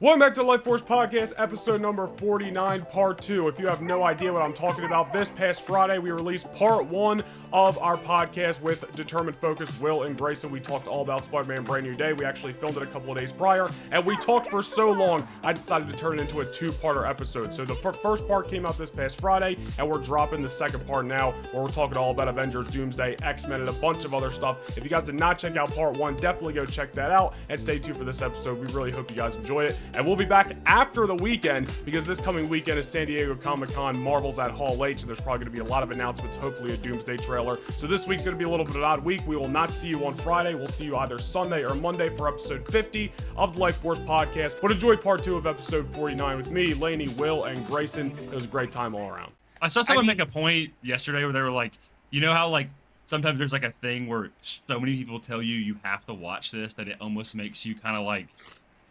Welcome back to the Lightforce Podcast, episode number 49, part 2. If you have no idea what I'm talking about, this past Friday we released part 1 of our podcast with Determined Focus, Will and Grayson. We talked all about Spider-Man Brand New Day. We actually filmed it a couple of days prior, and we talked for so long, I decided to turn it into a two-parter episode. So the first part came out this past Friday, and we're dropping the second part now, where we're talking all about Avengers, Doomsday, X-Men, and a bunch of other stuff. If you guys did not check out part 1, definitely go check that out, and stay tuned for this episode. We really hope you guys enjoy it. And we'll be back after the weekend, because this coming weekend is San Diego Comic-Con. Marvel's at Hall H, and there's probably going to be a lot of announcements, hopefully a Doomsday trailer. So this week's going to be a little bit of an odd week. We will not see you on Friday. We'll see you either Sunday or Monday for episode 50 of the Lightforce Podcast. But enjoy part 2 of episode 49 with me, Laney, Will, and Grayson. It was a great time all around. I saw someone make a point yesterday where they were like, you know how like sometimes there's like a thing where so many people tell you have to watch this that it almost makes you kind of like,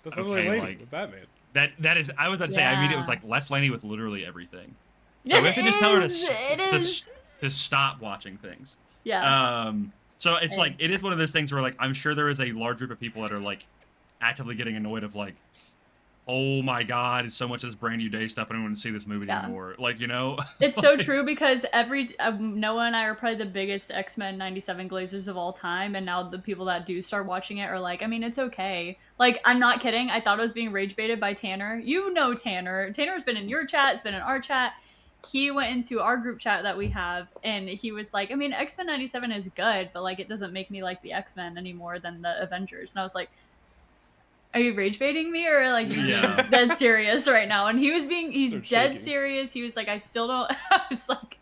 That's okay, really Laney like with Batman. that is. I was about to say. I mean, it was like less Laney with literally everything. So It we have to just tell her is. to stop watching things. Yeah. So it's like it is one of those things where like I'm sure there is a large group of people that are like actively getting annoyed of like, oh my god, it's so much of this Brand New Day stuff. I don't want to see this movie anymore. Like, you know, It's so true because Noah and I are probably the biggest X-Men 97 glazers of all time, and now the people that do start watching it are like, I mean, it's okay. Like, I'm not kidding. I thought I was being rage baited by Tanner. You know Tanner. Tanner's been in your chat. It's been in our chat. He went into our group chat that we have, and he was like, I mean, X-Men 97 is good, but like, it doesn't make me like the X-Men any more than the Avengers. And I was like, are you rage baiting me, or like you being dead serious right now? And he's so dead serious. He was like, I still don't. I was like,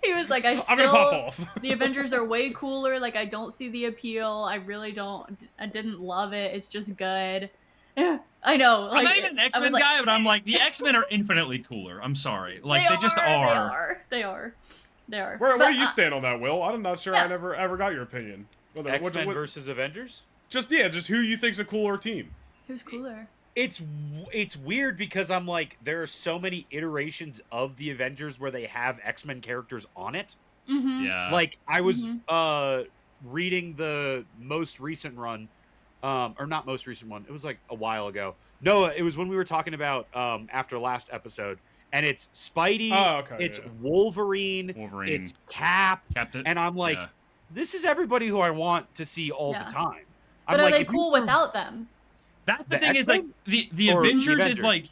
he was like, I'm gonna pop off. The Avengers are way cooler. Like, I don't see the appeal. I really don't. I didn't love it. It's just good. I know. Like, I'm not even an X-Men guy, but I'm like, the X-Men are infinitely cooler. I'm sorry. Like, they just are. They are. Where do you stand on that, Will? I'm not sure. I never ever got your opinion. X-Men versus Avengers? Just who you think's a cooler team? Who's cooler? It's weird because I'm like, there are so many iterations of the Avengers where they have X-Men characters on it. Mm-hmm. Yeah. Like, I was reading the most recent run, or not most recent one. It was like a while ago. No, it was when we were talking about after last episode. And it's Spidey, it's Wolverine, it's Captain, and I'm like, this is everybody who I want to see all the time. But are they cool without them? That's the thing, is like the Avengers is like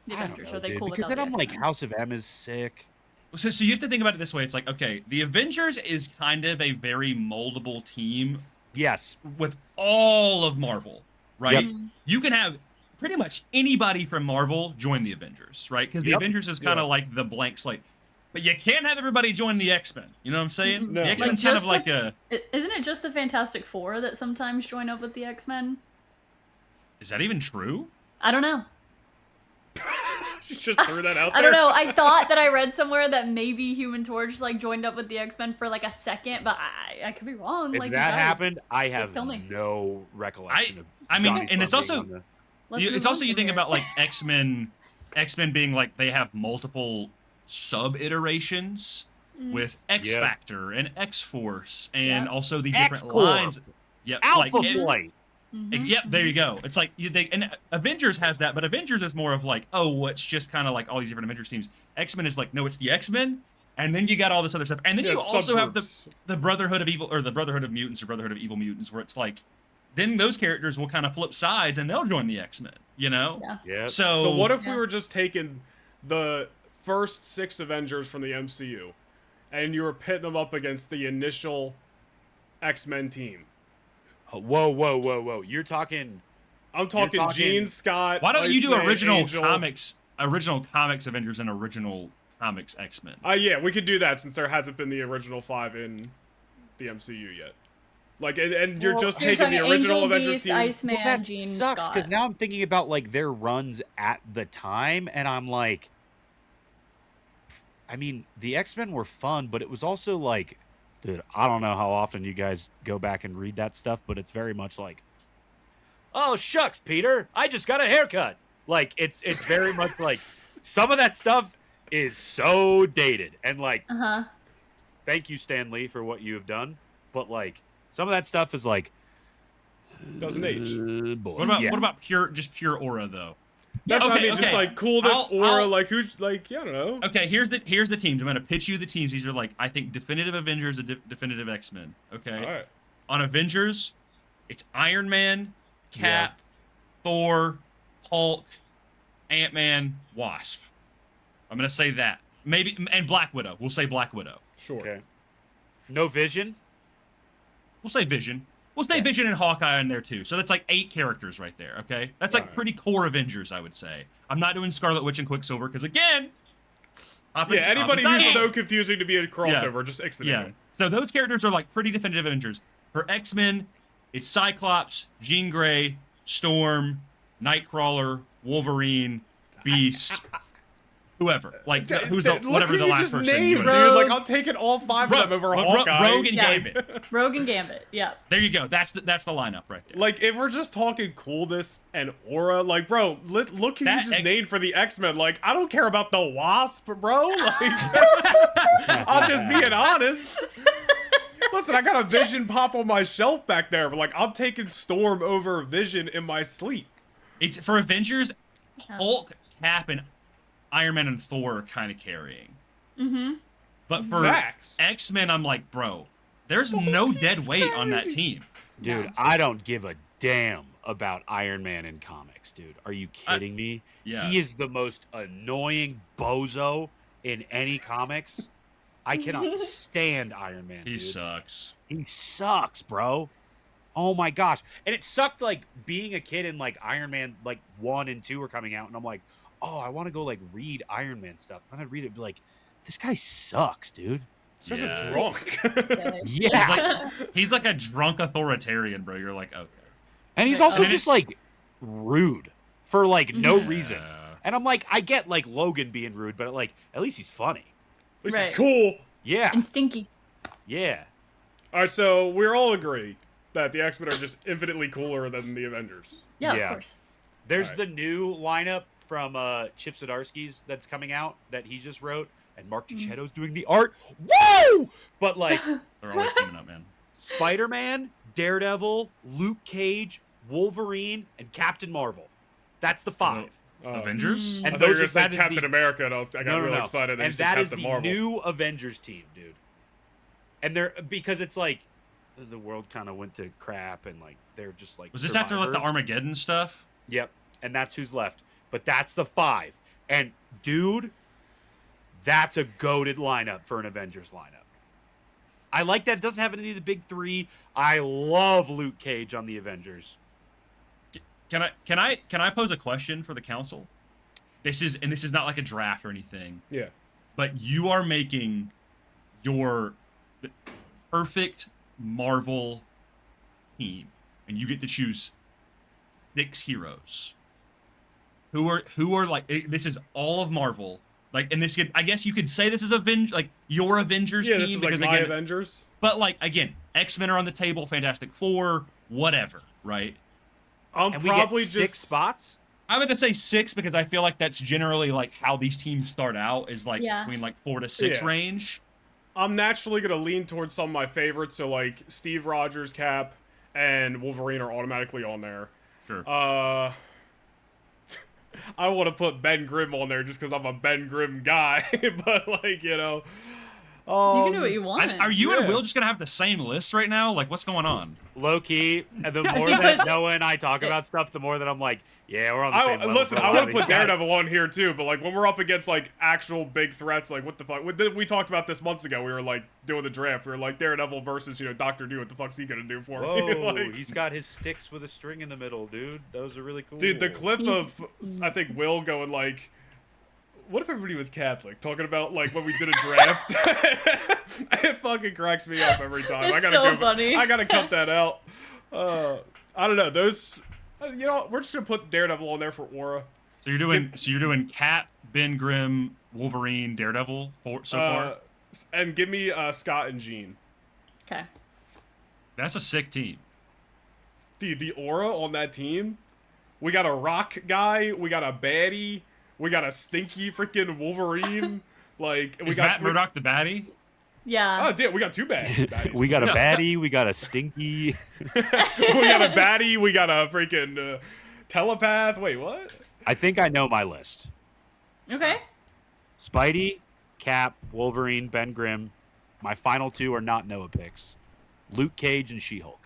the Avengers, are they cool because without then I'm the like, X-Men? House of M is sick. So you have to think about it this way. It's like, okay, the Avengers is kind of a very moldable team. Yes. With all of Marvel, right? Yep. You can have pretty much anybody from Marvel join the Avengers, right? Because the Avengers is kind of like the blank slate. But you can't have everybody join the X-Men. You know what I'm saying? No. The X-Men's kind of like a... Isn't it just the Fantastic Four that sometimes join up with the X-Men? Is that even true? I don't know. Just threw that out there. I don't know. I thought that I read somewhere that maybe Human Torch like joined up with the X-Men for like a second, but I could be wrong. If like, that happened, I have tell me. no recollection. I mean, and it's also you think about like X-Men being like they have multiple sub-iterations with X-Factor and X-Force and also the different lines. Yep, Alpha Flight. Yep, there you go. It's like and Avengers has that, but Avengers is more of like, oh, it's just kind of like all these different Avengers teams. X-Men is like, no, it's the X-Men, and then you got all this other stuff, and then you also have the Brotherhood of Evil, or the Brotherhood of Mutants, or Brotherhood of Evil Mutants, where it's like, then those characters will kind of flip sides and they'll join the X-Men. You know? Yeah. So what if we were just taking the first 6 Avengers from the MCU, and you were pitting them up against the initial X-Men team? Whoa! You're talking. I'm talking Jean Scott. Why don't you do Iceman, original Angel. comics Avengers and original comics X-Men? Yeah, we could do that since there hasn't been the original 5 in the MCU yet. Like, and you're just taking the original Angel, Avengers Beast, team. Iceman, Well, that Jean sucks Scott. because now I'm thinking about like their runs at the time, and I'm like, I mean, the X-Men were fun, but it was also like, dude, I don't know how often you guys go back and read that stuff, but it's very much like, oh shucks, Peter, I just got a haircut. Like it's very much like some of that stuff is so dated, and like, thank you, Stan Lee, for what you have done, but like some of that stuff is like, Doesn't age. Boy. What about pure aura though? That's what I mean. Just like coolness, aura. Like who's like I don't know. Okay, here's the teams. I'm gonna pitch you the teams. These are like I think definitive Avengers and definitive X-Men. Okay. All right. On Avengers, it's Iron Man, Cap, Thor, Hulk, Ant-Man, Wasp. I'm gonna say that. Maybe and Black Widow. We'll say Black Widow. Sure. Okay. No Vision. We'll say Vision. We'll say Vision and Hawkeye in there too. So that's like 8 characters right there. Okay, that's like pretty core Avengers, I would say. I'm not doing Scarlet Witch and Quicksilver because again, anybody who's so confusing to be a crossover, just exit it. So those characters are like pretty definitive Avengers. For X-Men, it's Cyclops, Jean Grey, Storm, Nightcrawler, Wolverine, Beast, whoever. Like who's the whatever the last person. Named, dude. Like I'm taking all 5 of them over Hawkeye. Rogue and Gambit. Rogue and Gambit. Yeah. There you go. That's the lineup right there. Like if we're just talking coolness and aura, like bro, look who you just named for the X-Men. Like I don't care about the Wasp, bro. Like I'm just being honest. Listen, I got a Vision pop on my shelf back there, but like I'm taking Storm over Vision in my sleep. It's for Avengers, Hulk, Cap, and Iron Man and Thor are kind of carrying. Mm-hmm. But for X-Men, I'm like, bro, there's no dead weight on that team. Dude, I don't give a damn about Iron Man in comics, dude. Are you kidding me? Yeah. He is the most annoying bozo in any comics. I cannot stand Iron Man, He dude. sucks. He sucks, bro. Oh my gosh. And it sucked like being a kid and like Iron Man like 1 and 2 were coming out and I'm like, oh, I want to go like read Iron Man stuff. And I'd read it and be like, this guy sucks, dude. He's just a drunk. Yeah. He's like a drunk authoritarian, bro. You're like, okay. And he's also just like rude for like no reason. And I'm like, I get like Logan being rude, but like at least he's funny. At least he's cool. Yeah. And stinky. Yeah. All right, so we're all agree that the X-Men are just infinitely cooler than the Avengers. Yeah, of course. There's the new lineup from Chip Zdarsky's that's coming out that he just wrote, and Mark Cicchetto's doing the art. Woo! But like, They're always teaming up, man. Spider-Man, Daredevil, Luke Cage, Wolverine, and Captain Marvel. That's the 5. Avengers? And And those those are are Captain America, and I got really excited. And that is the new Avengers team, dude. And they're because it's like the world kind of went to crap, and like they're just like. Was this after like the survivors. Armageddon stuff? Yep, and that's who's left. But that's the 5, and dude, that's a goated lineup for an Avengers lineup. I like that it doesn't have any of the big 3. I love Luke Cage on the Avengers. Can I pose a question for the council? This is not like a draft or anything. Yeah. But you are making your perfect Marvel team, and you get to choose 6 heroes. Who are like this is all of Marvel. Like, and this could, I guess you could say this is your Avengers team. This is because like my again, Avengers. But like again, X-Men are on the table, Fantastic Four, whatever, right? I'm And probably we get 6 spots. I'm going to say 6 because I feel like that's generally like how these teams start out is like Yeah. between like 4 to 6 range. I'm naturally gonna lean towards some of my favorites, so like Steve Rogers, Cap, and Wolverine are automatically on there. Sure. I don't want to put Ben Grimm on there just because I'm a Ben Grimm guy, but like you can do what you want. Are you and Will just going to have the same list right now? Like, what's going on? Low key, and the more think that that- Noah and I talk about stuff, the more that I'm like, yeah, we're on the same level. Listen, for a I lot want of to these put guys. Daredevil on here too, but like when we're up against like actual big threats, like what the fuck? We talked about this months ago. We were like doing the draft. We were like Daredevil versus Doctor Doom. What the fuck's he gonna do for me? Whoa, Like, he's got his sticks with a string in the middle, dude. Those are really cool. dude, the clip He's- of I think Will going like, what if everybody was Catholic? Talking about like when we did a draft. It fucking cracks me up every time. It's I gotta so funny. I gotta cut that out. I don't know those. We're just gonna put Daredevil on there for aura. So you're doing Cap, Ben Grimm, Wolverine, Daredevil so far? And give me Scott and Jean. Okay. That's a sick team. The aura on that team. We got a rock guy. We got a baddie. We got a stinky freaking Wolverine. Like we Is got Matt Murdock the baddie? Yeah. Oh, damn, we got two baddies. We got a baddie. We got a stinky. We got a baddie. We got a freaking telepath. Wait, what? I think I know my list. Okay. Spidey, Cap, Wolverine, Ben Grimm. My final two are not Noah picks. Luke Cage and She-Hulk.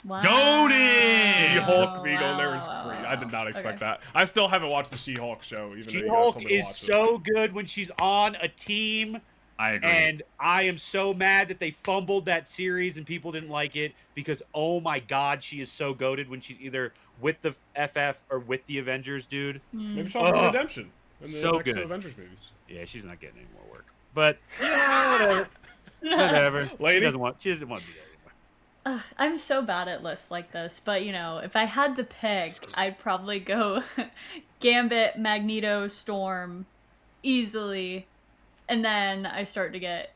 Wow. She-Hulk Wow, being on there is wow, great. wow. I did not expect Okay. that. I still haven't watched the She-Hulk show. Even though you guys She-Hulk told me to is watch it. so good when she's on a team. I agree. And I am so mad that they fumbled that series and people didn't like it because, oh my God, she is so goated when she's either with the FF or with the Avengers, dude. Maybe she'll have redemption in the So next good. two Avengers movies. Yeah, she's not getting any more work. But, whatever. Whatever. Lady? She doesn't want to be there anymore. I'm so bad at lists like this, but if I had to pick, I'd probably go Gambit, Magneto, Storm, easily, and then I start to get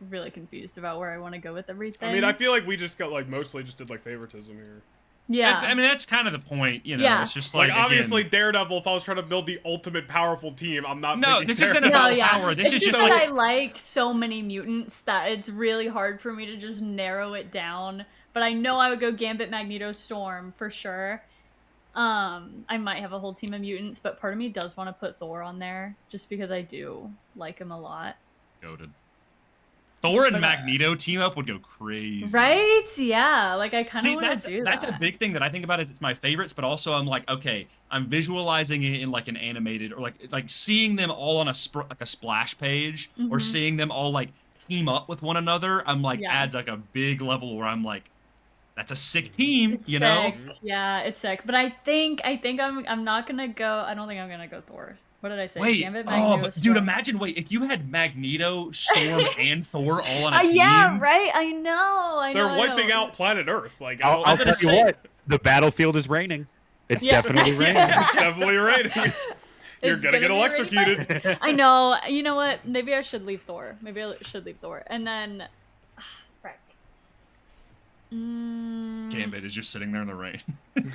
really confused about where I want to go with everything. I mean, I feel like we just got mostly just did favoritism here. yeah, That's kind of the point, Yeah. It's just Like again, obviously Daredevil, if I was trying to build the ultimate powerful team, I'm not No, picking this isn't Daredevil. about No, yeah. power. This it's is just just that like I like so many mutants that it's really hard for me to just narrow it down. But I know I would go Gambit, Magneto, Storm for sure. I might have a whole team of mutants, but part of me does want to put Thor on there just because I do like him a lot. goated. Thor and Magneto team up would go crazy. Right? Yeah. Like I kind See, of want to do that. that's a big thing that I think about is it's my favorites, but also I'm like, okay, I'm visualizing it in like an animated or like seeing them all on a splash page or seeing them all like team up with one another. I'm like adds like a big level where I'm like, that's a sick team, It's you know? sick. Yeah, it's sick. But I think I'm not gonna go. I don't think I'm gonna go Thor. What did I say? Wait, Gambit, Magneto, but Storm. dude, imagine if you had Magneto, Storm, and Thor all on a team. Yeah, right. I know. They're I wiping know. out planet Earth. Like I'll I'm tell gonna you say, what. The battlefield is raining. It's Yeah. definitely raining. it's definitely raining. You're It's gonna get be really electrocuted. I know. You know what? Maybe I should leave Thor. And then, frick. Gambit is just sitting there in the rain.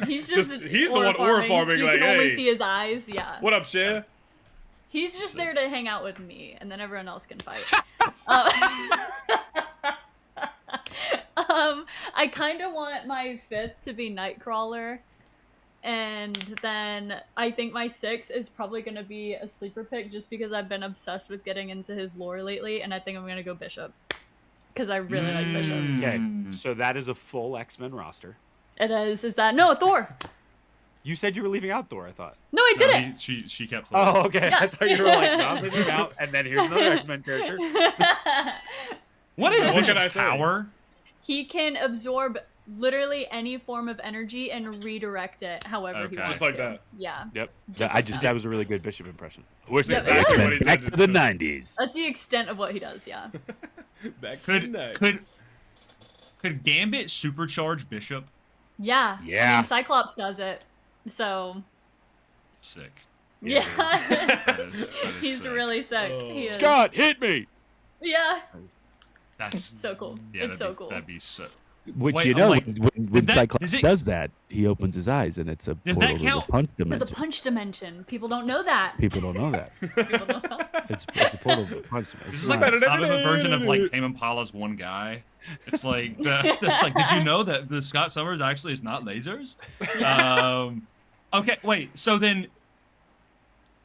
He's just he's the one aura farming, You like, can only hey. see his eyes. Yeah. What up, Shea? He's just there to hang out with me, and then everyone else can fight. I kind of want my 5th to be Nightcrawler, and then I think my 6th is probably going to be a sleeper pick, just because I've been obsessed with getting into his lore lately, and I think I'm going to go Bishop, because I really like Bishop. Okay, so that is a full X-Men roster. It is that no Thor? You said you were leaving out Thor, I thought. No, I No, didn't. she kept. Oh, okay. Yeah. I thought you were like, no, I'm leaving him out, and then here's another X-Men character. What is What can I Bishop's say? power? He can absorb literally any form of energy and redirect it however he Okay. wants Just like to. that. Yeah. Yep. Just like That was a really good Bishop impression. Wish Yeah, this it X-Men is. back to the 90s. That's the extent of what he does, yeah. Back to the Could night. could Gambit supercharge Bishop? Yeah. Yeah. I mean, Cyclops does it. So, Sick. yeah. That is He's sick. really sick. Oh. He is. Scott, hit me! Yeah. That's So cool. Yeah, It's so cool. That'd be so. Which Wait, you I'm know, like, when does Cyclops it- does that, he opens his eyes and it's a Does that portal to count? the punch The dimension. punch dimension. People don't know that. People don't know that. People don't know. It's a portal to the punch dimension. This is like the comic book version of like Tame Impala's One Guy. It's like it's like, did you know that the Scott Summers actually is not lasers? Okay, wait. So then,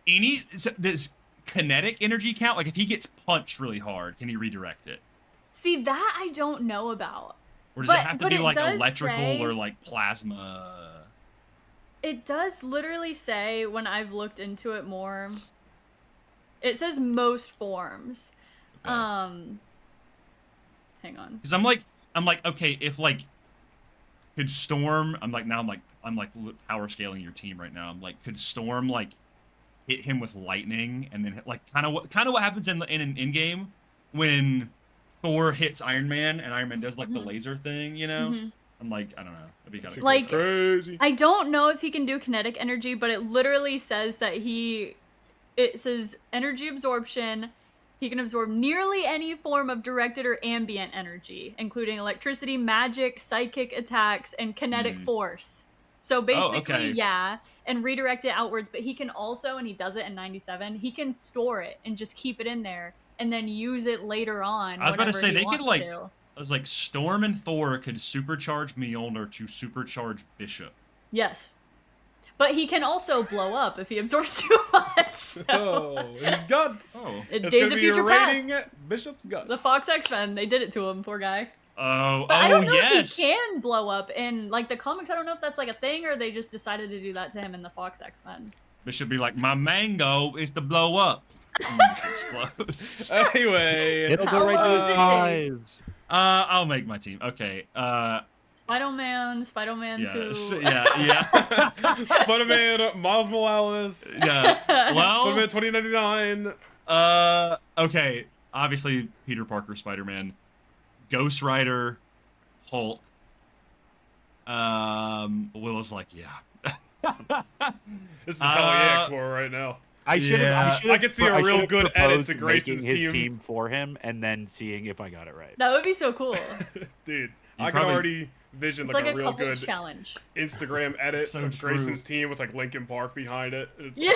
does kinetic energy count? Like if he gets punched really hard, can he redirect it? See, that I don't know about. Or does But- it have to but be it like does electrical say- or like plasma? It does literally say, when I've looked into it more, it says most forms. Okay. Hang on. Because I'm like, okay, if like, could Storm? I'm like power scaling your team right now. I'm like, could Storm like hit him with lightning and then hit, like kind of what happens in an in game when Thor hits Iron Man and Iron Man does like the laser thing, you know? Mhm. I'm like, I don't know, that'd be kind of Like- crazy. I don't know if he can do kinetic energy, but it literally says that it says energy absorption. He can absorb nearly any form of directed or ambient energy, including electricity, magic, psychic attacks, and kinetic force. So basically, okay. yeah, and redirect it outwards. But he can also, and he does it in 97, he can store it and just keep it in there and then use it later on. I was about to whenever say he they could wants like. to. I was like, Storm and Thor could supercharge Mjolnir to supercharge Bishop. Yes. But he can also blow up if he absorbs too much. So. Oh, his guts. Oh. It's Days gonna of be Future rating Past. Bishop's guts. The Fox X-Men, they did it to him, poor guy. Oh, But I don't know yes. if he can blow up in like the comics. I don't know if that's like a thing or they just decided to do that to him in the Fox X-Men. Bishop be like, my mango is to blow up. And then it explodes. Anyway, It'll How go right to long his does it eyes. I'll make my team. Okay. Spider-Man Yeah, 2. yeah. Spider-Man, Miles Morales, Yeah. Well, Spider-Man 2099. okay. Obviously, Peter Parker, Spider-Man, Ghost Rider, Hulk. Will is like, yeah. This is hell yeah core right now. I should Yeah. have. I could see a real good edit to Grayson's his team. for him, and then seeing if I got it right. That would be so cool. Dude, You I can probably- already vision It's like, like a a real couples good challenge. Instagram edit So of true. Grayson's team with like Linkin Park behind it. It's Yeah.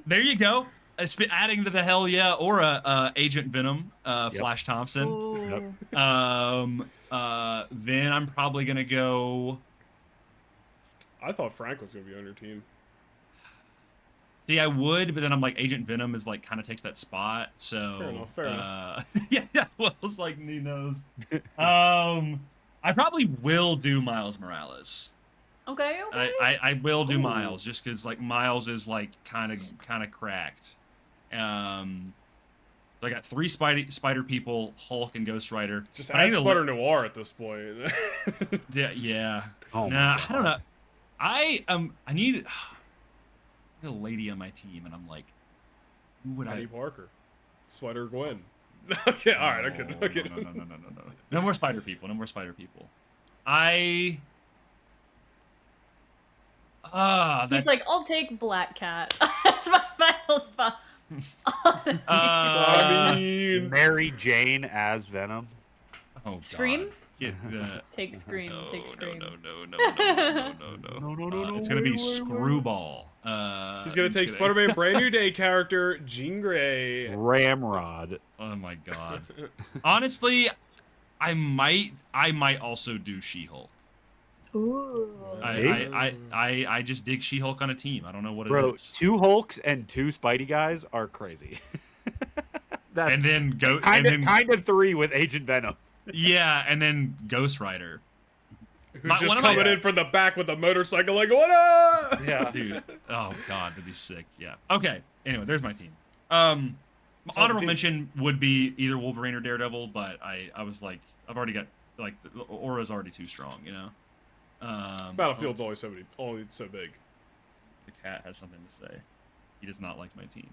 There you go. It's been adding to the hell yeah aura, Agent Venom, Flash Thompson. Ooh. Then I'm probably gonna go. I thought Frank was gonna be on your team. See, I would, but then I'm like Agent Venom is like kind of takes that spot. So Fair enough. yeah. Will's like he knows. I probably will do Miles Morales. Okay. I will do Ooh. Miles just because like Miles is like kind of cracked. So I got 3 spider people, Hulk and Ghost Rider. Just But I add need to Spider Noir at this point. Yeah. Oh my Nah, God. I don't know. I need a lady on my team, and I'm like, who would Penny I? Parker, Spider Gwen. Okay, all right, okay, No, okay. No. No more spider people. No more spider people. That's He's like, I'll take Black Cat. That's my final spot. I mean, Mary Jane as Venom. oh, God. Scream? Get that. Take Scream. No, Take Scream. no. No, It's gonna be wait. Screwball. he's gonna take Spider-Man Brand New Day character Jean Grey. Ramrod. Oh my God. Honestly, I might also do She-Hulk. Ooh. See? I just dig She-Hulk on a team. I don't know what it Bro, is. 2 Hulks and 2 Spidey guys are crazy. That's And then go kind and then of 3 with Agent Venom. yeah, and then Ghost Rider. Who's one just of my- coming in from the back with a motorcycle like, what up? Yeah. Dude. Oh God, that'd be sick. Yeah. Okay. Anyway, there's my team. the Honorable team. mention would be either Wolverine or Daredevil, but I was like, I've already got like the aura's already too strong, you know. Battlefield's always so big. The cat has something to say. He does not like my team.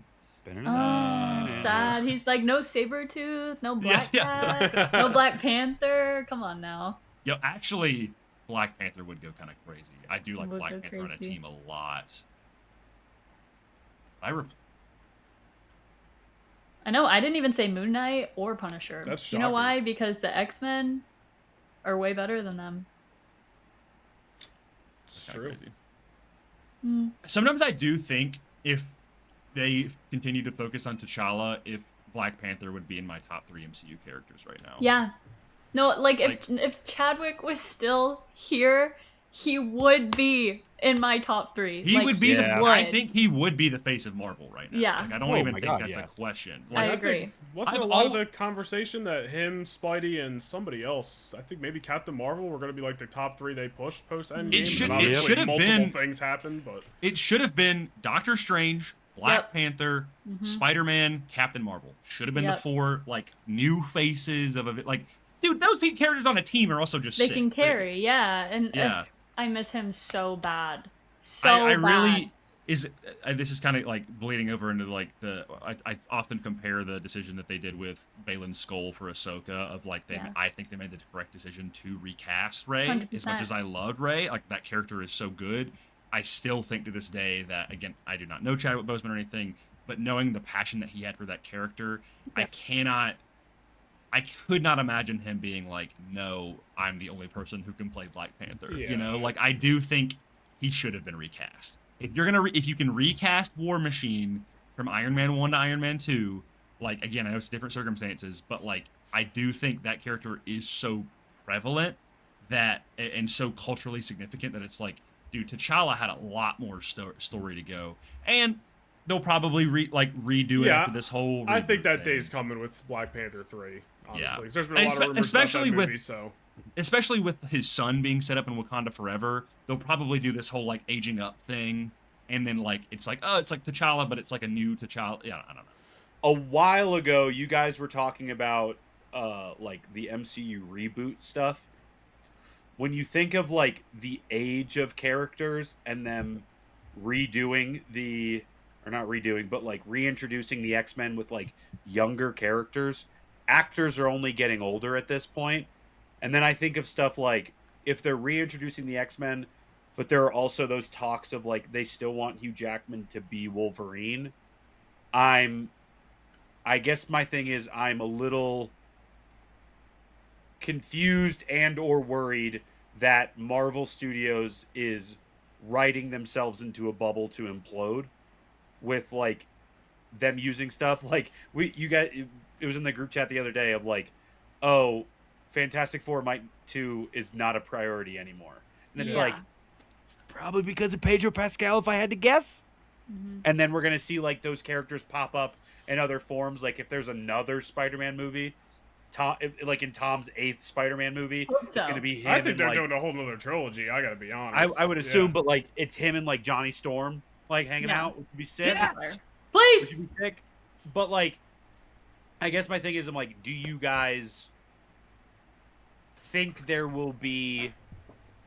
Oh, sad. He's like, no Sabretooth, no Black Yeah. Cat, no Black Panther. Come on now. Yo, actually, Black Panther would go kind of crazy. I do like Would Black go Panther on a crazy. team a lot. I know. I didn't even say Moon Knight or Punisher. That's You know shocking. why? Because the X-Men are way better than them. It's Kinda true. crazy. Hmm. Sometimes I do think if they continue to focus on T'Challa, if Black Panther would be in my top 3 MCU characters right now. Yeah. No, like if Chadwick was still here, he would be in my top 3. He like, would be Yeah. I think he would be the face of Marvel right now. Yeah. Like, I don't Oh even my think God, that's yeah. a question. I Like, agree. think, wasn't I've a lot of al- the conversation that him, Spidey, and somebody else, I think maybe Captain Marvel, were going to be like the top 3 they pushed post Endgame. It should- and it obviously should have multiple been- things happened, but it should have been Doctor Strange, Black Yep. Panther, Mhm. Spider-Man, Captain Marvel. Should have been the Yep. 4 like new faces of it. Like, dude, those characters on a team are also just They sick. can carry, yeah. And Yeah. I miss him so bad. So I bad. really is. This is kind of like bleeding over into like I often compare the decision that they did with Balin's skull for Ahsoka of like Yeah. I think they made the correct decision to recast Rey. As 100%. much as I loved Rey, like that character is so good. I still think to this day that, again, I do not know Chadwick Boseman or anything, but knowing the passion that he had for that character, Yep. I could not imagine him being like, no, I'm the only person who can play Black Panther. Yeah. You know, like, I do think he should have been recast. If you're gonna, if you can recast War Machine from Iron Man 1 to Iron Man 2, like, again, I know it's different circumstances, but, like, I do think that character is so prevalent that, and so culturally significant that it's like, dude, T'Challa had a lot more story to go. And they'll probably redo it after this whole I think that thing. day's coming with Black Panther 3, honestly. Yeah. There's been a lot of rumors about that movie, so... Especially with his son being set up in Wakanda forever, they'll probably do this whole, like, aging up thing. And then, like, it's like, oh, it's like T'Challa, but it's like a new T'Challa. Yeah, I don't know. A while ago, you guys were talking about, like, the MCU reboot stuff. When you think of, like, the age of characters and them redoing the... Or not redoing, but, like, reintroducing the X-Men with, like, younger characters, actors are only getting older at this point. And then I think of stuff like, if they're reintroducing the X-Men, but there are also those talks of, like, they still want Hugh Jackman to be Wolverine. I guess my thing is I'm a little confused and or worried that Marvel Studios is writing themselves into a bubble to implode with, like, them using stuff. Like, it was in the group chat the other day of, like, oh, Fantastic Four 2 is not a priority anymore. And it's like, it's probably because of Pedro Pascal, if I had to guess. Mm-hmm. And then we're going to see, like, those characters pop up in other forms. Like, if there's another Spider-Man movie, like in Tom's 8th Spider-Man movie, it's going to be him. I think they're like, doing a whole nother trilogy, I got to be honest. I would assume, but, like, it's him and, like, Johnny Storm, like, hanging out, which would be sick. Yes! Please! Which would be sick. But, like, I guess my thing is, I'm like, do you guys think there will be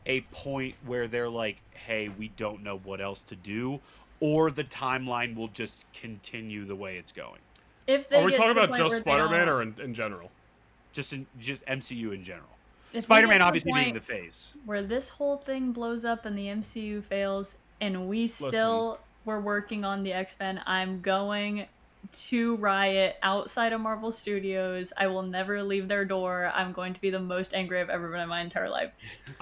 a point where they're like, hey, we don't know what else to do, or the timeline will just continue the way it's going? If they Are we get to talking the about point just where they Spider-Man don't- or in general? Just MCU in general. if we Spider-Man get to obviously being point the phase. where this whole thing blows up and the MCU fails, and we still were working on the X-Men, I'm going to riot outside of Marvel Studios. I will never leave their door. I'm going to be the most angry I've ever been in my entire life.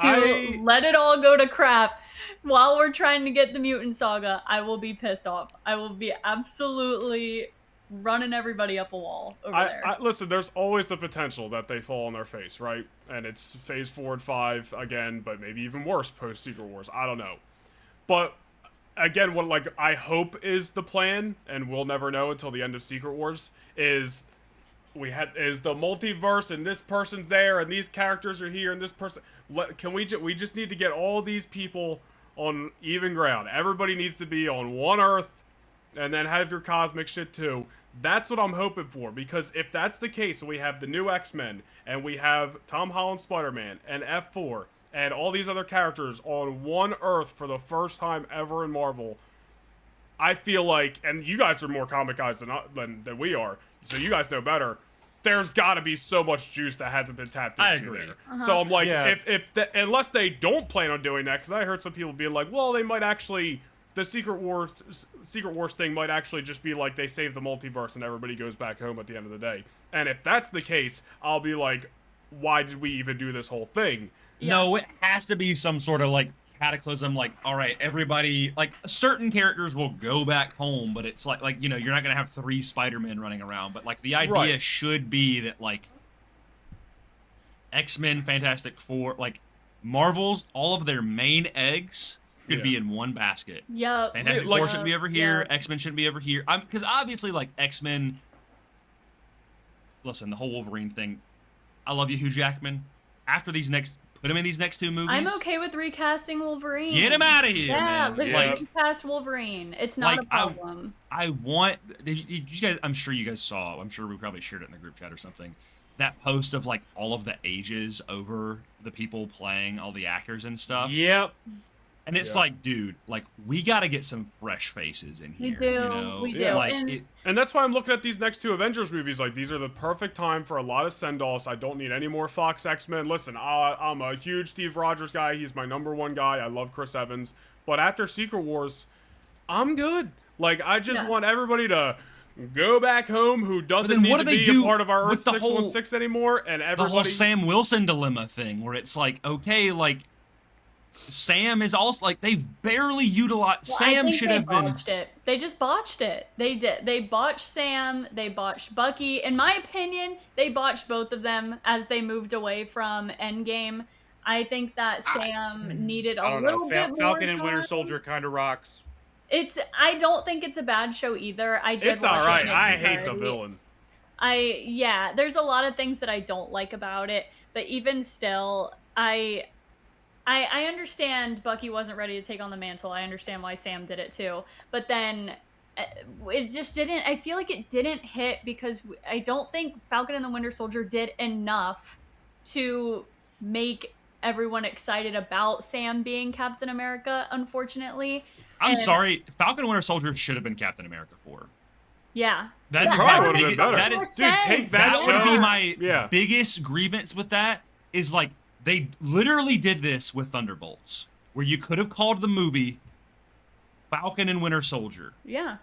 To let it all go to crap while we're trying to get the Mutant Saga, I will be pissed off. I will be absolutely running everybody up a wall over there. Listen, there's always the potential that they fall on their face, right? And it's Phase 4 and 5 again, but maybe even worse post Secret Wars. I don't know. But again, what, like, I hope is the plan, and we'll never know until the end of Secret Wars, is the multiverse, and this person's there, and these characters are here, and this person... we just need to get all these people on even ground. Everybody needs to be on one Earth, and then have your cosmic shit too. That's what I'm hoping for, because if that's the case, and we have the new X-Men, and we have Tom Holland Spider-Man, and F4, and all these other characters on one Earth for the first time ever in Marvel, I feel like, and you guys are more comic guys than we are, so you guys know better, there's got to be so much juice that hasn't been tapped into I agree. there. So I'm like, unless they don't plan on doing that, because I heard some people being like, well, they might actually... The Secret Wars thing might actually just be like they save the multiverse and everybody goes back home at the end of the day. And if that's the case, I'll be like, why did we even do this whole thing? Yeah. No, it has to be some sort of, like, cataclysm. Like, all right, everybody, like, certain characters will go back home, but it's like you know, you're not gonna have 3 Spider-Men running around. But, like, the idea should be that, like, X-Men, Fantastic Four, like, Marvel's, all of their main eggs should be in one basket. Yep. Fantastic Four shouldn't be over here. X-Men shouldn't be over here. Because obviously, like, X-Men... Listen, the whole Wolverine thing. I love you, Hugh Jackman. After these put him in these next 2 movies. I'm okay with recasting Wolverine. Get him out of here, man. Let's Like, recast Wolverine. It's not a problem. I want... You guys, I'm sure you guys saw. I'm sure we probably shared it in the group chat or something. That post of, like, all of the ages over the people playing all the actors and stuff. Yep. And it's like, dude, like, we got to get some fresh faces in here. We do. You know? We do. Like, And that's why I'm looking at these next 2 Avengers movies. Like, these are the perfect time for a lot of send-offs. I don't need any more Fox X-Men. Listen, I'm a huge Steve Rogers guy. He's my #1 guy. I love Chris Evans. But after Secret Wars, I'm good. Like, I just want everybody to go back home who doesn't need to be a part of our Earth 616 anymore. And everybody... The whole Sam Wilson dilemma thing, where it's like, okay, like... Sam is also like they've barely utilized. Well, Sam should have been. Botched it. They just botched it. They did. They botched Sam. They botched Bucky. In my opinion, they botched both of them as they moved away from Endgame. I think that Sam needed a little bit more Falcon and Winter time. Soldier kind of rocks. I don't think it's a bad show either. It's all right. I hate the villain. There's a lot of things that I don't like about it, but even still, I understand Bucky wasn't ready to take on the mantle. I understand why Sam did it too. But then it just didn't, I feel like it didn't hit because I don't think Falcon and the Winter Soldier did enough to make everyone excited about Sam being Captain America, unfortunately. I'm sorry, Falcon and Winter Soldier should have been Captain America 4. Yeah. That probably would have been better. Dude, take that show. would be my biggest grievance with that is like they literally did this with Thunderbolts, where you could have called the movie Falcon and Winter Soldier. Yeah.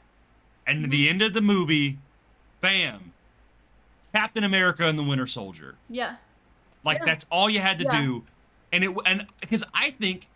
And at the end of the movie, bam, Captain America and the Winter Soldier. Yeah. Like that's all you had to do. And because I think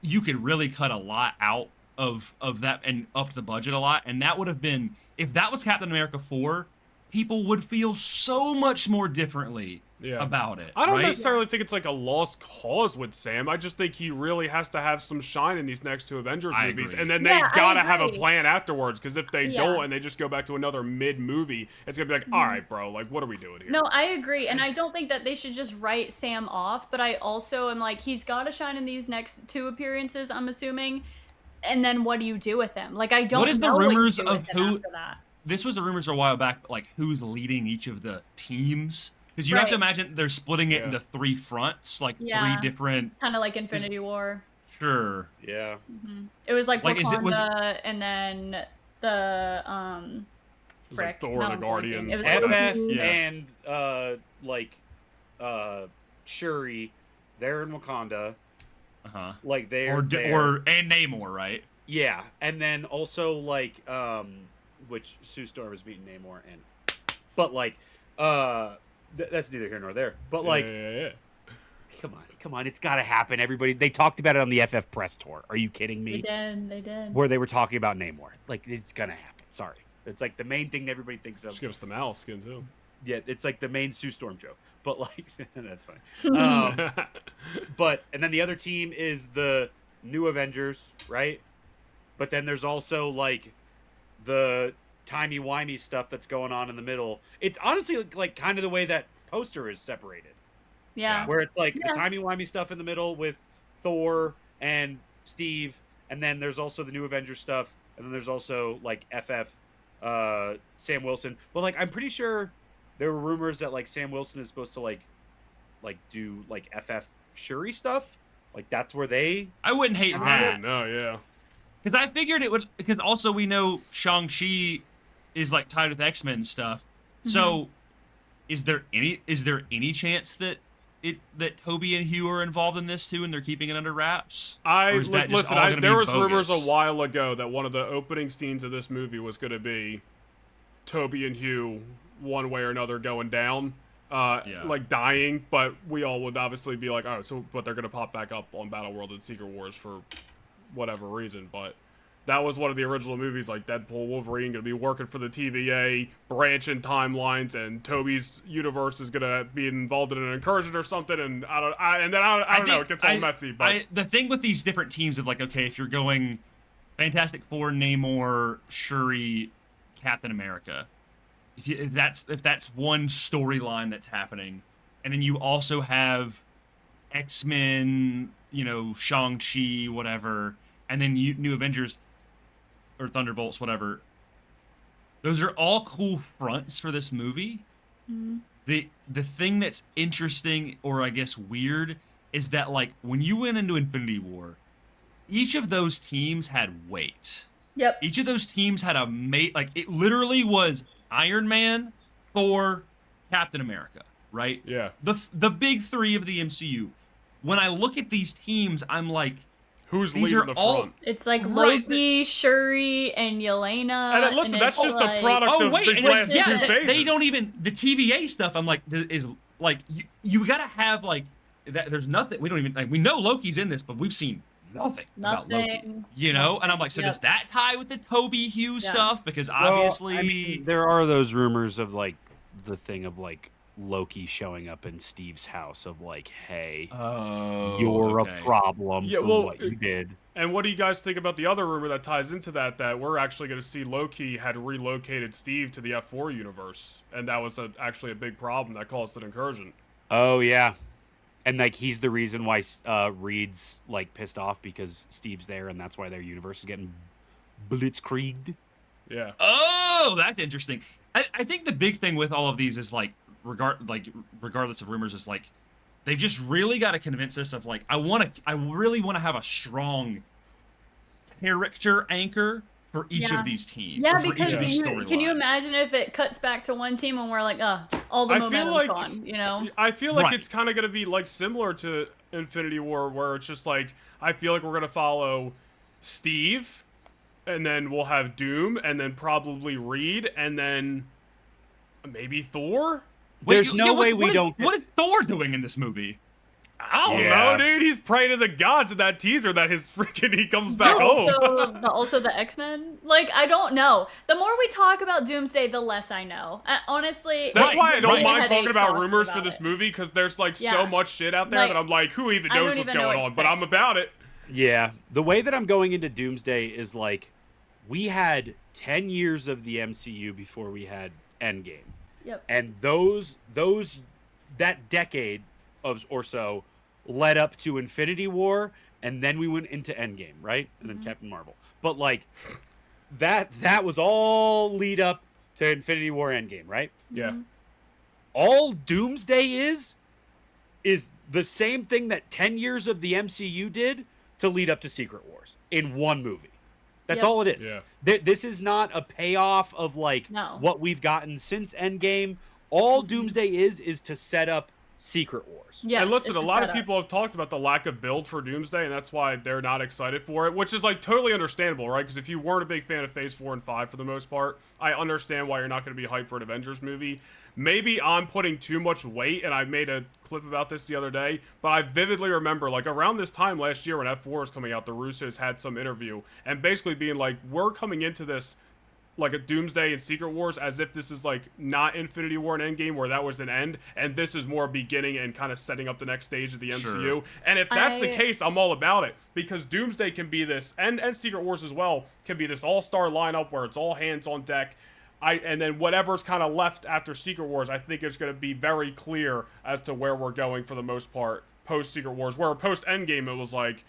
you could really cut a lot out of that and up the budget a lot, and that would have been, if that was Captain America 4, people would feel so much more differently about it. I don't necessarily think it's like a lost cause with Sam. I just think he really has to have some shine in these next two Avengers movies, agree. and then they gotta have a plan afterwards. Because if they don't, and they just go back to another mid movie, it's gonna be like, all right, bro, like what are we doing here? No, I agree, and I don't think that they should just write Sam off. But I also am like, he's got to shine in these next two appearances, I'm assuming. And then what do you do with him? Like, I don't. What is the rumors what you do of with him who? after that. This was the rumors a while back, like who's leading each of the teams. Because you have to imagine they're splitting it into 3 fronts, like 3 different. Kind of like Infinity War. Sure. Yeah. It was like Wakanda, and then the It was like Thor and the Guardians. It was FF and Shuri, they're in Wakanda. Like they're and Namor, right? Yeah, and then also like which Sue Storm is beating Namor in, but like that's neither here nor there. But like, come on, it's got to happen. Everybody, they talked about it on the FF press tour. Are you kidding me? They did. Where they were talking about Namor. Like, it's gonna happen. Sorry, it's like the main thing that everybody thinks of. Just give us the Mal skin too. Yeah, it's like the main Sue Storm joke. But like, that's fine. But and then the other team is the new Avengers, right? But then there's also like the timey-wimey stuff that's going on in the middle. It's honestly like kind of the way that poster is separated. Yeah. Where it's like the timey-wimey stuff in the middle with Thor and Steve, and then there's also the new Avengers stuff, and then there's also like FF Sam Wilson. Well, like I'm pretty sure there were rumors that like Sam Wilson is supposed to like do like FF Shuri stuff. Like that's where they. I wouldn't hate that. No, yeah. Because I figured it would. Because also we know Shang-Chi is like tied with X-Men stuff. So, is there any chance that Toby and Hugh are involved in this too, and they're keeping it under wraps? There was rumors a while ago that one of the opening scenes of this movie was going to be Toby and Hugh one way or another going down, like dying. But we all would obviously be like, oh, but they're going to pop back up on Battleworld and Secret Wars for whatever reason. But that was one of the original movies, like Deadpool, Wolverine, going to be working for the TVA, branching timelines, and Toby's universe is going to be involved in an incursion or something, and I don't know, it gets all messy. But the thing with these different teams of like, okay, if you're going Fantastic Four, Namor, Shuri, Captain America, if that's one storyline that's happening, and then you also have X-Men, Shang-Chi, whatever, and then New Avengers or Thunderbolts, whatever. Those are all cool fronts for this movie. The thing that's interesting, or I guess weird, is that like when you went into Infinity War, each of those teams had weight. Yep. Each of those teams had a mate. Like it literally was Iron Man, Thor, Captain America, right? Yeah. The big 3 of the MCU. When I look at these teams, I'm like, who's leading the front? It's like Loki, Shuri, and Yelena. And listen, that's just a product of these last 2 phases. They don't even the TVA stuff. I'm like, is like you got to have like there's nothing. We don't even like. We know Loki's in this, but we've seen nothing about Loki. Nothing. You know, and I'm like, so Yep. does that tie with the Toby Hughes Yeah. stuff? Because Well, obviously, I mean, there are those rumors of like the thing of like Loki showing up in Steve's house of like, hey, you're okay. a problem Yeah, for well, what you did. And what do you guys think about the other rumor that ties into that we're actually going to see Loki had relocated Steve to the F4 universe, and that was actually a big problem that caused an incursion. Oh yeah, and like he's the reason why Reed's like pissed off because Steve's there, and that's why their universe is getting blitzkrieged. Yeah. Oh, that's interesting. I think the big thing with all of these is like regardless of rumors, is like they've just really got to convince us of like I really want to have a strong character anchor for each Yeah. of these teams. Yeah, or for because each of these can you storylines. imagine if it cuts back to one team and we're like, all the I feel momentum's like gone, you know? I feel like Right. it's kind of going to be like similar to Infinity War, where it's just like I feel like we're going to follow Steve, and then we'll have Doom, and then probably Reed, and then maybe Thor. There's no way we don't. What is Thor doing in this movie? I don't Yeah. know, dude. He's praying to the gods in that teaser that he comes back home. Also the X-Men? Like, I don't know. The more we talk about Doomsday, the less I know. Honestly, That's Right, why I don't right. mind headache talking about talking rumors for about this it. movie, because there's like so Yeah. much shit out there Like, that I'm like, who even I knows don't what's even know going what on? to But say. I'm about it. Yeah, the way that I'm going into Doomsday is like we had 10 years of the MCU before we had Endgame. Yep. And that decade of or so led up to Infinity War, and then we went into Endgame, right? And then Captain Marvel. But like that was all lead up to Infinity War Endgame, right? Yeah. All Doomsday is the same thing that 10 years of the MCU did to lead up to Secret Wars in one movie. That's Yep. all it is. Yeah. This is not a payoff of like No. what we've gotten since Endgame. All Doomsday is to set up Secret Wars. Yes, And listen, a it's lot of setup. people have talked about the lack of build for Doomsday, and that's why they're not excited for it, which is like totally understandable, right? Because if you weren't a big fan of Phase 4 and 5 for the most part, I understand why you're not going to be hyped for an Avengers movie. Maybe I'm putting too much weight, and I made a clip about this the other day, but I vividly remember, like, around this time last year when F4 was coming out, the Russos had some interview, and basically being like, we're coming into this like a Doomsday and Secret Wars as if this is like not Infinity War and Endgame where that was an end, and this is more beginning and kind of setting up the next stage of the MCU. Sure. And if that's the I- case, I'm all about it, because Doomsday can be this, and Secret Wars as well, can be this all-star lineup where it's all hands on deck. And then whatever's kind of left after Secret Wars, I think it's going to be very clear as to where we're going for the most part post Secret Wars. Where post Endgame, it was like,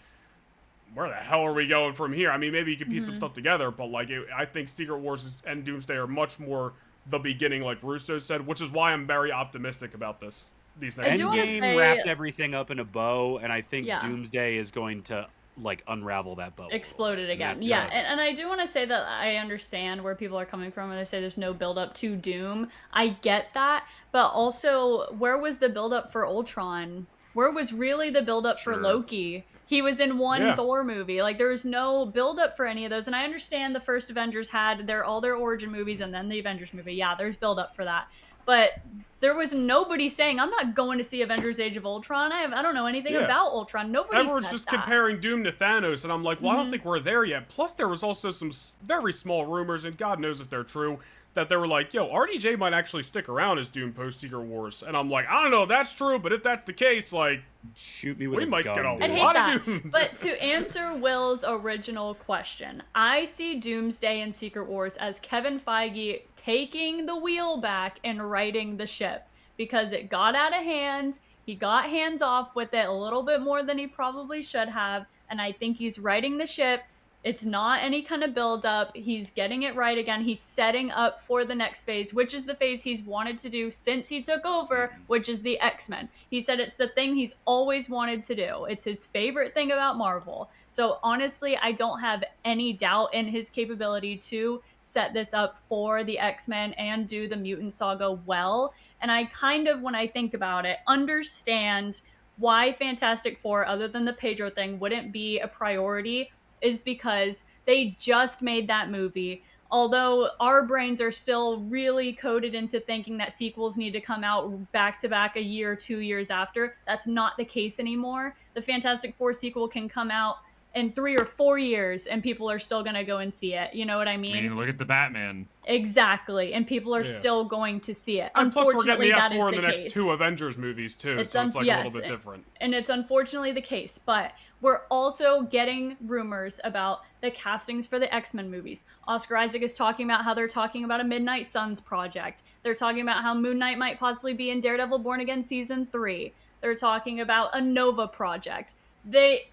where the hell are we going from here? I mean, maybe you can piece some stuff together, but like, I think Secret Wars and Doomsday are much more the beginning, like Russo said, which is why I'm very optimistic about these I next. do wanna Endgame say- wrapped everything up in a bow, and I think Yeah. Doomsday is going to like unravel that bow. Exploded again. That's Yeah, good. and I do want to say that I understand where people are coming from when they say there's no build up to Doom. I get that, but also, where was the build up for Ultron? Where was really the build up for Sure. Loki? He was in one Yeah. Thor movie. Like, there was no build up for any of those. And I understand the first Avengers had all their origin movies and then the Avengers movie. Yeah, there's build up for that. But there was nobody saying, I'm not going to see Avengers Age of Ultron. I don't know anything Yeah. about Ultron. Nobody Everyone's said just that. comparing Doom to Thanos, and I'm like, well, I don't think we're there yet. Plus, there was also some very small rumors, and God knows if they're true, that they were like, yo, RDJ might actually stick around as Doom post Secret Wars. And I'm like, I don't know if that's true, but if that's the case, like, Shoot me with we a might gun, get a dude. I'd hate lot that. of Doom. But to answer Will's original question, I see Doomsday and Secret Wars as Kevin Feige taking the wheel back and righting the ship, because it got out of hand. He got hands off with it a little bit more than he probably should have, and I think he's righting the ship. It's not any kind of build up. He's getting it right again. He's setting up for the next phase, which is the phase he's wanted to do since he took over, which is the X-Men. He said it's the thing he's always wanted to do. It's his favorite thing about Marvel. So honestly, I don't have any doubt in his capability to set this up for the X-Men and do the mutant saga well. And I kind of, when I think about it, understand why Fantastic Four, other than the Pedro thing, wouldn't be a priority, is because they just made that movie Although our brains are still really coded into thinking that sequels need to come out back to back a year, 2 years after, that's not the case anymore. The Fantastic Four sequel can come out in 3 or 4 years and people are still going to go and see it. You know what I I mean? mean, look at the Batman. Exactly. And people are Yeah. still going to see it. And plus, we're getting Unfortunately, the that is F4 in the the next case. 2 Avengers movies, too, so it's like a little bit different. And it's unfortunately the case, but we're also getting rumors about the castings for the X-Men movies. Oscar Isaac is talking about how they're talking about a Midnight Suns project. They're talking about how Moon Knight might possibly be in Daredevil Born Again Season 3. They're talking about a Nova project. They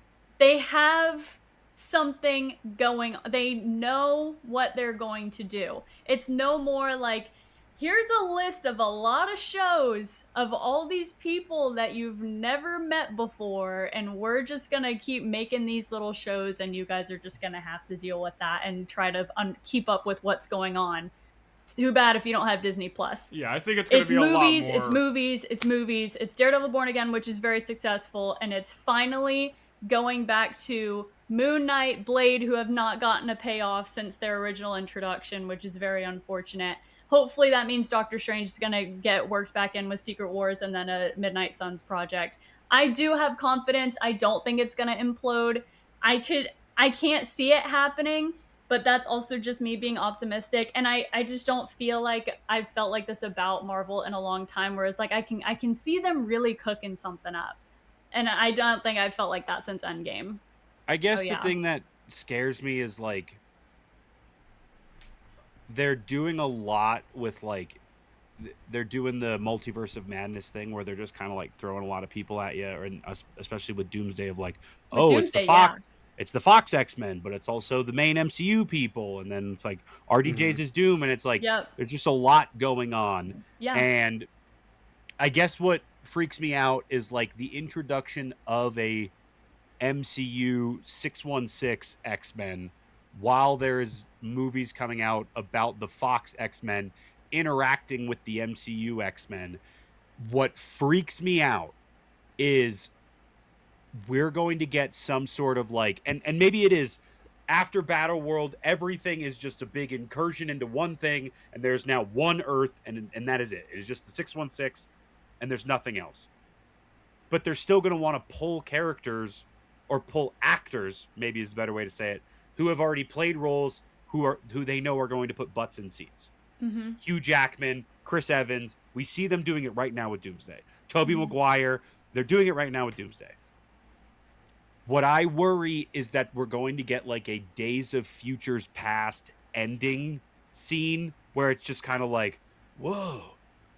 have something going. They know what they're going to do. It's no more like, here's a list of a lot of shows of all these people that you've never met before, and we're just gonna keep making these little shows, and you guys are just gonna have to deal with that and try to keep up with what's going on. It's too bad if you don't have Disney Plus. Yeah, I think it's going to be a lot more. It's movies. It's Daredevil Born Again, which is very successful, and it's finally going back to Moon Knight, Blade, who have not gotten a payoff since their original introduction, which is very unfortunate. Hopefully that means Doctor Strange is going to get worked back in with Secret Wars and then a Midnight Suns project. I do have confidence. I don't think it's going to implode. I can't see it happening, but that's also just me being optimistic. And I just don't feel like I've felt like this about Marvel in a long time, whereas like I can see them really cooking something up. And I don't think I've felt like that since Endgame. I guess the thing that scares me is like they're doing a lot with like they're doing the multiverse of madness thing where they're just kind of like throwing a lot of people at you, or especially with Doomsday of like, it's the Fox, it's the Fox X-Men, but it's also the main MCU people, and then it's like RDJ's is Doom, and it's like there's just a lot going on. And I guess what freaks me out is like the introduction of a MCU 616 X-Men while there's movies coming out about the Fox X-Men interacting with the MCU X-Men. What freaks me out is we're going to get some sort of like, and maybe it is after Battle World, everything is just a big incursion into one thing, and there's now one Earth, and that is it. It is just the 616, and there's nothing else. But they're still going to want to pull characters, or pull actors, maybe is a better way to say it, who have already played roles who they know are going to put butts in seats. Hugh Jackman, Chris Evans, we see them doing it right now with Doomsday. Tobey Maguire, they're doing it right now with Doomsday. What I worry is that we're going to get like a Days of Futures Past ending scene where it's just kind of like, whoa,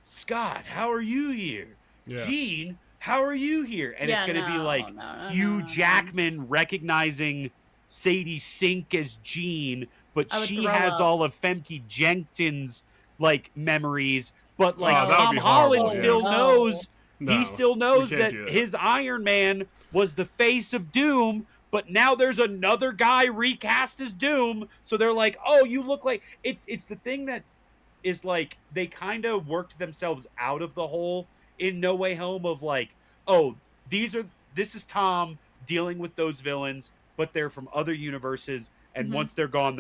Scott, how are you here? Jean, how are you here? And it's going to be like Hugh Jackman recognizing Sadie Sink as Jean, but she has all of Femke Jenkins' like memories. But like Tom Holland still knows, he still knows that his Iron Man was the face of Doom. But now there's another guy recast as Doom, so they're like, oh, you look like it's the thing that is like they kind of worked themselves out of the hole in No Way Home of like, oh, this is Tom dealing with those villains, but they're from other universes, and once they're gone,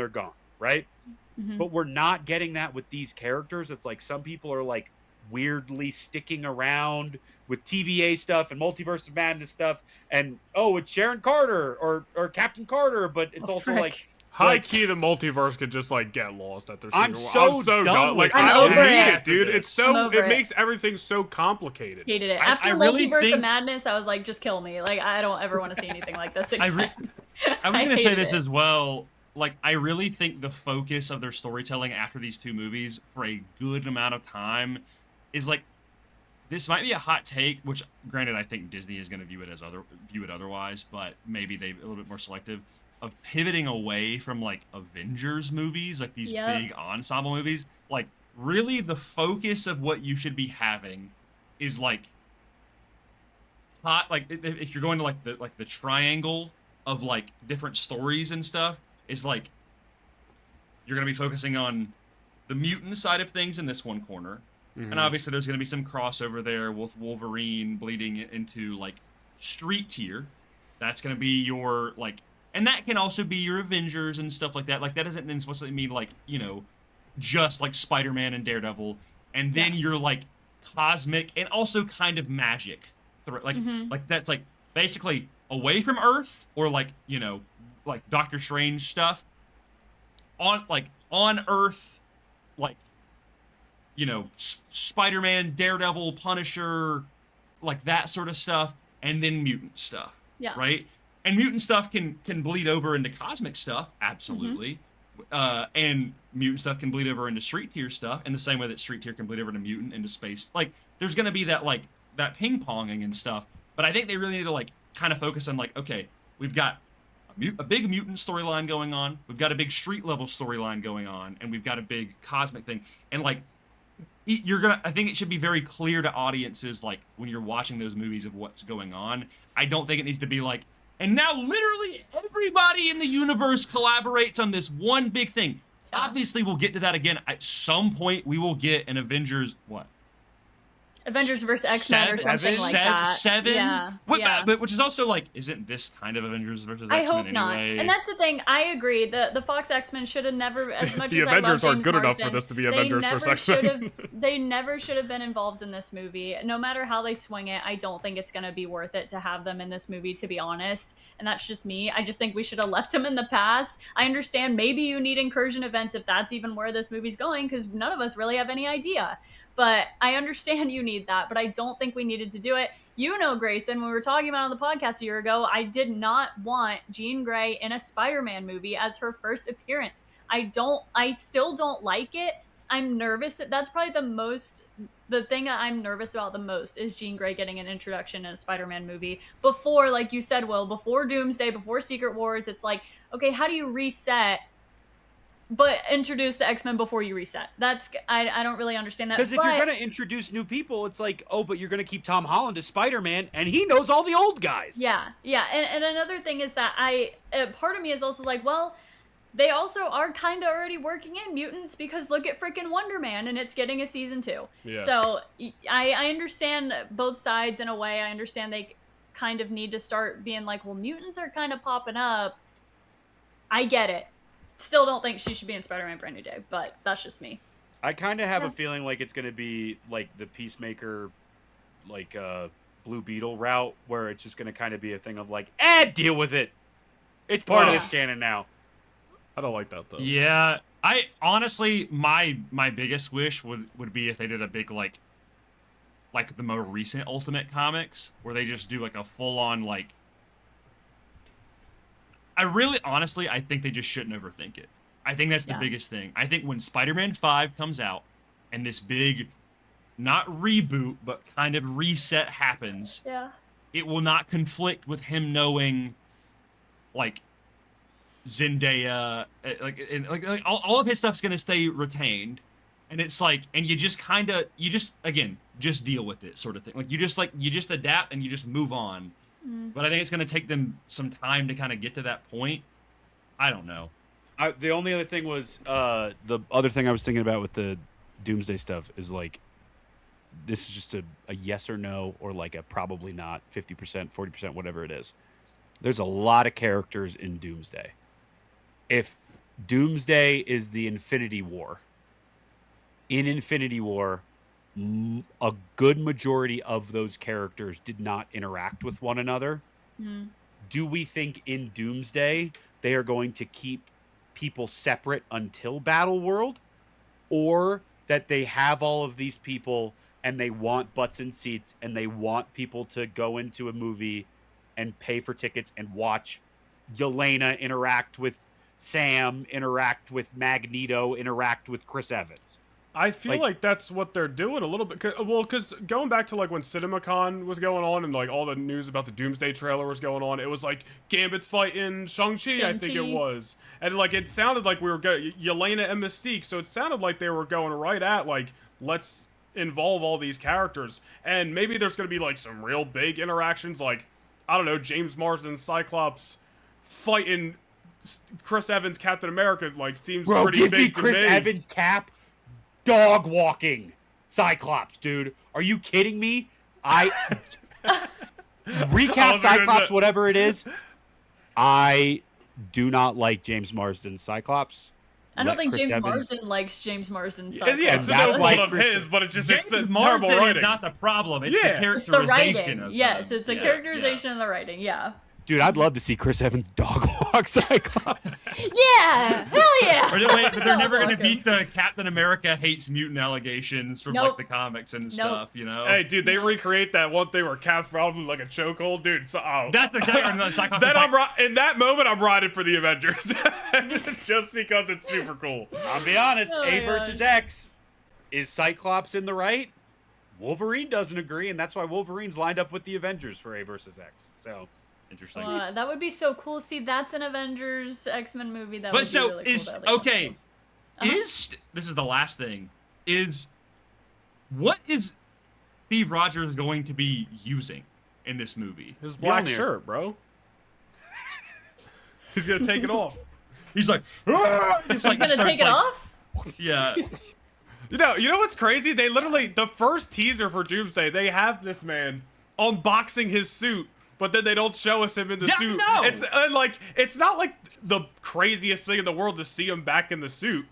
right? But we're not getting that with these characters. It's like some people are like weirdly sticking around with TVA stuff and Multiverse of Madness stuff, and it's Sharon Carter or Captain Carter, but it's also like high key the multiverse could just like get lost at their I'm so done. Like I don't need it, dude. It's so it makes everything so complicated. Hated it. After Multiverse of Madness, I was like, just kill me. Like I don't ever want to see anything like this again. I was gonna say this as well. Like I really think the focus of their storytelling after these two movies for a good amount of time is like, this might be a hot take, which granted I think Disney is going to view it otherwise, but maybe they're a little bit more selective of pivoting away from like Avengers movies, like these big ensemble movies. Like really the focus of what you should be having is like hot, like if you're going to like the triangle of like different stories and stuff, is like you're going to be focusing on the mutant side of things in this one corner. And obviously there's going to be some crossover there with Wolverine bleeding into like street tier. That's going to be your like And that can also be your Avengers and stuff like that. Like, that doesn't necessarily mean, like, you know, just, like, Spider-Man and Daredevil. And then you're, like, cosmic and also kind of magic. Like, like that's, like, basically away from Earth or, like, you know, like Doctor Strange stuff. On Earth, like, you know, Spider-Man, Daredevil, Punisher, like that sort of stuff. And then mutant stuff. Yeah. Right? And mutant stuff can bleed over into cosmic stuff, absolutely. And mutant stuff can bleed over into street tier stuff in the same way that street tier can bleed over into mutant, into space. Like, there's going to be that, like, that ping-ponging and stuff. But I think they really need to, like, kind of focus on, like, okay, we've got a big mutant storyline going on. We've got a big street-level storyline going on. And we've got a big cosmic thing. And, like, I think it should be very clear to audiences, like, when you're watching those movies of what's going on. I don't think it needs to be like, and now literally everybody in the universe collaborates on this one big thing. Yeah. Obviously, we'll get to that again. At some point, we will get an Avengers, what? Avengers vs. X-Men or something like that. Seven? Yeah. But which is also like, isn't this kind of Avengers vs. I X-Men hope not. anyway? And that's the thing. I agree. The Fox X-Men should have never, as much the as Avengers I love aren't good James enough for this to be Avengers vs. X-Men. They never should have been involved in this movie. No matter how they swing it, I don't think it's going to be worth it to have them in this movie, to be honest. And that's just me. I just think we should have left them in the past. I understand maybe you need incursion events if that's even where this movie's going, because none of us really have any idea. But I understand you need that, but I don't think we needed to do it. You know, Grayson, when we were talking about it on the podcast a year ago, I did not want Jean Grey in a Spider-Man movie as her first appearance. I still don't like it. I'm nervous. That's probably the thing that I'm nervous about the most is Jean Grey getting an introduction in a Spider-Man movie. Before, like you said, Will, before Doomsday, before Secret Wars, it's like, okay, how do you reset? But introduce the X-Men before you reset. I don't really understand that. Because if you're going to introduce new people, it's like, oh, but you're going to keep Tom Holland as Spider-Man, and he knows all the old guys. Yeah. And another thing is that part of me is also like, well, they also are kind of already working in mutants because look at freaking Wonder Man, and it's getting a season 2. Yeah. So I understand both sides in a way. I understand they kind of need to start being like, well, mutants are kind of popping up. I get it. Still don't think she should be in Spider-Man Brand New Day, but that's just me. I kind of have a feeling like it's going to be like the Peacemaker, like Blue Beetle route, where it's just going to kind of be a thing of like, deal with it. It's part of this canon now. I don't like that, though. Yeah. I honestly, my biggest wish would be if they did a big, like the more recent Ultimate Comics, where they just do like a full-on, like, I think they just shouldn't overthink it. I think that's the biggest thing. I think when Spider-Man 5 comes out and this big, not reboot, but kind of reset happens, it will not conflict with him knowing, like, Zendaya, like all of his stuff's going to stay retained. And it's like, and you just deal with it sort of thing. Like, you just adapt and you just move on. But I think it's going to take them some time to kind of get to that point. I don't know. The only other thing was, the other thing I was thinking about with the Doomsday stuff is like, this is just a yes or no, or like a probably not, 50%, 40%, whatever it is. There's a lot of characters in Doomsday. If Doomsday is the Infinity War, in Infinity War, a good majority of those characters did not interact with one another. Do we think in Doomsday they are going to keep people separate until Battle World, or that they have all of these people and they want butts and seats and they want people to go into a movie and pay for tickets and watch Yelena interact with Sam, interact with Magneto, interact with Chris Evans? I feel like that's what they're doing a little bit. Because going back to like when CinemaCon was going on and like all the news about the Doomsday trailer was going on, it was like Gambit's fighting Shang-Chi, I think it was. And like it sounded like we were getting Yelena and Mystique, so it sounded like they were going right at like, let's involve all these characters. And maybe there's going to be like some real big interactions, like, I don't know, James Marsden, Cyclops fighting Chris Evans, Captain America, like seems pretty big to me. Give me Chris Evans Cap. Dog walking Cyclops, dude. Are you kidding me? Recast Cyclops, whatever it is. I do not like James Marsden's Cyclops. I don't Let think Chris James Evans- Marsden likes James Marsden's Yeah, Cyclops. it's that's no why fault of Chris- his, but it's just James it's a Marsden terrible is writing. not the problem. It's Yeah. the It's the characterization writing. of Yes, them. it's the Yeah, characterization and the writing. Yeah. Dude, I'd love to see Chris Evans dog walk Cyclops. Yeah. Hell yeah. But wait, but they're never gonna Okay. beat the Captain America hates mutant allegations from Nope. like the comics and Nope. stuff, you know? Hey, dude, they recreate that one thing where Cap's probably like a chokehold, dude. So, That's exactly what Cyclops is then like, in that moment, I'm riding for the Avengers, just because it's super cool. I'll be honest, Oh A my versus X. Is Cyclops in the right? Wolverine doesn't agree, and that's why Wolverine's lined up with the Avengers for A versus X. So, Interesting. That would be so cool. See, that's an Avengers X-Men movie. That But would so be really cool. is That would be okay. Uh-huh. Is this is the last thing? Is what is Steve Rogers going to be using in this movie? His black Mjolnir. shirt, bro. He's gonna take it off. He's like, "Ah!" It's like He's gonna starts, take it like- off. Yeah. You know what's crazy? They literally the first teaser for Doomsday, they have this man unboxing his suit, but then they don't show us him in the Yeah, suit. no. It's it's not like the craziest thing in the world to see him back in the suit.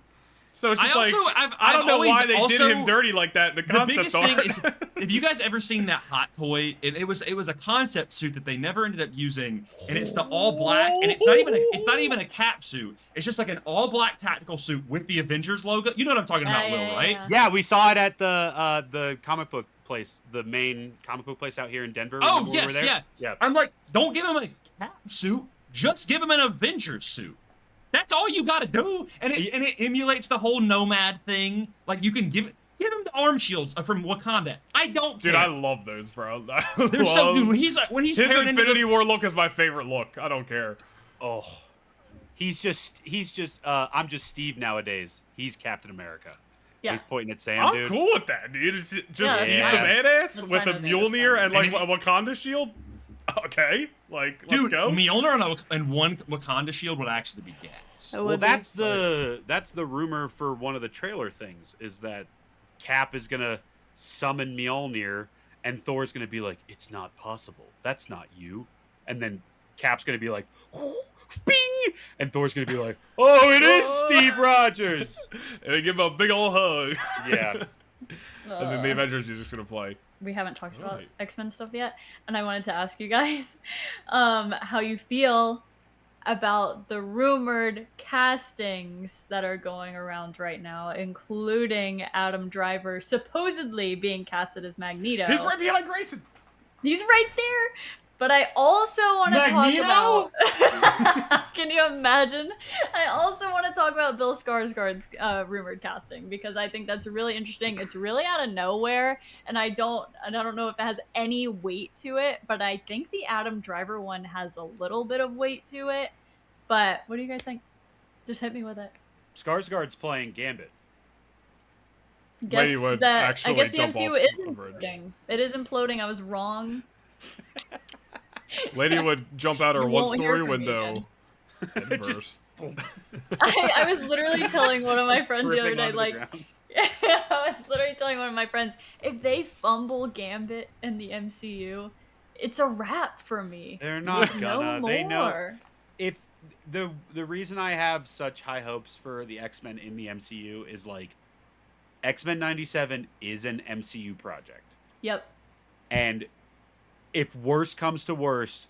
So it's just I also- like I've I don't know always why they did also- him dirty like that in the The concept biggest art. thing is, if you guys ever seen that Hot Toy, it was a concept suit that they never ended up using, and it's the all black, and it's not even a cap suit. It's just like an all black tactical suit with the Avengers logo. You know what I'm talking about, Will, Yeah. right? yeah, we saw it at the comic book place, the main comic book place out here in Denver. Oh Remember when we were yes, there? yeah. Yeah. I'm like, don't give him a cap suit, just give him an Avengers suit. That's all you gotta do, and it emulates the whole Nomad thing. Like you can give him the arm shields from Wakanda. I don't Dude, care. I love those, bro. They're so good. When he's his tearing into Infinity the, War look is my favorite look. I don't care. Oh, he's just I'm just Steve nowadays. He's Captain America. Yeah. He's pointing at Sam, I'm dude. cool with that, dude. It's just Yeah, Steve that's the fine. badass That's with fine a with me, that's Mjolnir fine and with like a Wakanda shield. Okay, like let's dude, go. Mjolnir and one Wakanda shield would actually be gas. It Well, would be. that's the rumor for one of the trailer things is that Cap is gonna summon Mjolnir, and Thor's gonna be like, "It's not possible. That's not you." And then Cap's gonna be like, "Bing!" And Thor's gonna be like, "Oh, it is Steve Rogers." And give him a big old hug. Yeah. As in the Avengers, you're just gonna play. We haven't talked about Right. X-Men stuff yet, and I wanted to ask you guys how you feel about the rumored castings that are going around right now, including Adam Driver supposedly being casted as Magneto. He's right behind Grayson. He's right there. But I also want to talk Magneto? about. Can you imagine? I also want to talk about Bill Skarsgård's rumored casting because I think that's really interesting. It's really out of nowhere, and I don't know if it has any weight to it. But I think the Adam Driver one has a little bit of weight to it. But what do you guys think? Just hit me with it. Skarsgård's playing Gambit. Guess Lady would that I actually guess the jump MCU off is a bridge. imploding. It is imploding. I was wrong. Lady would jump out her You won't one-story hear from me window. again. And Just- burst. I was literally telling one of my Just friends the other tripping day, onto the like, ground. I was literally telling one of my friends, if they fumble Gambit in the MCU, it's a wrap for me. They're not No gonna. more. They know if the reason I have such high hopes for the X-Men in the MCU is like X-Men 97 is an MCU project. Yep. And if worst comes to worst,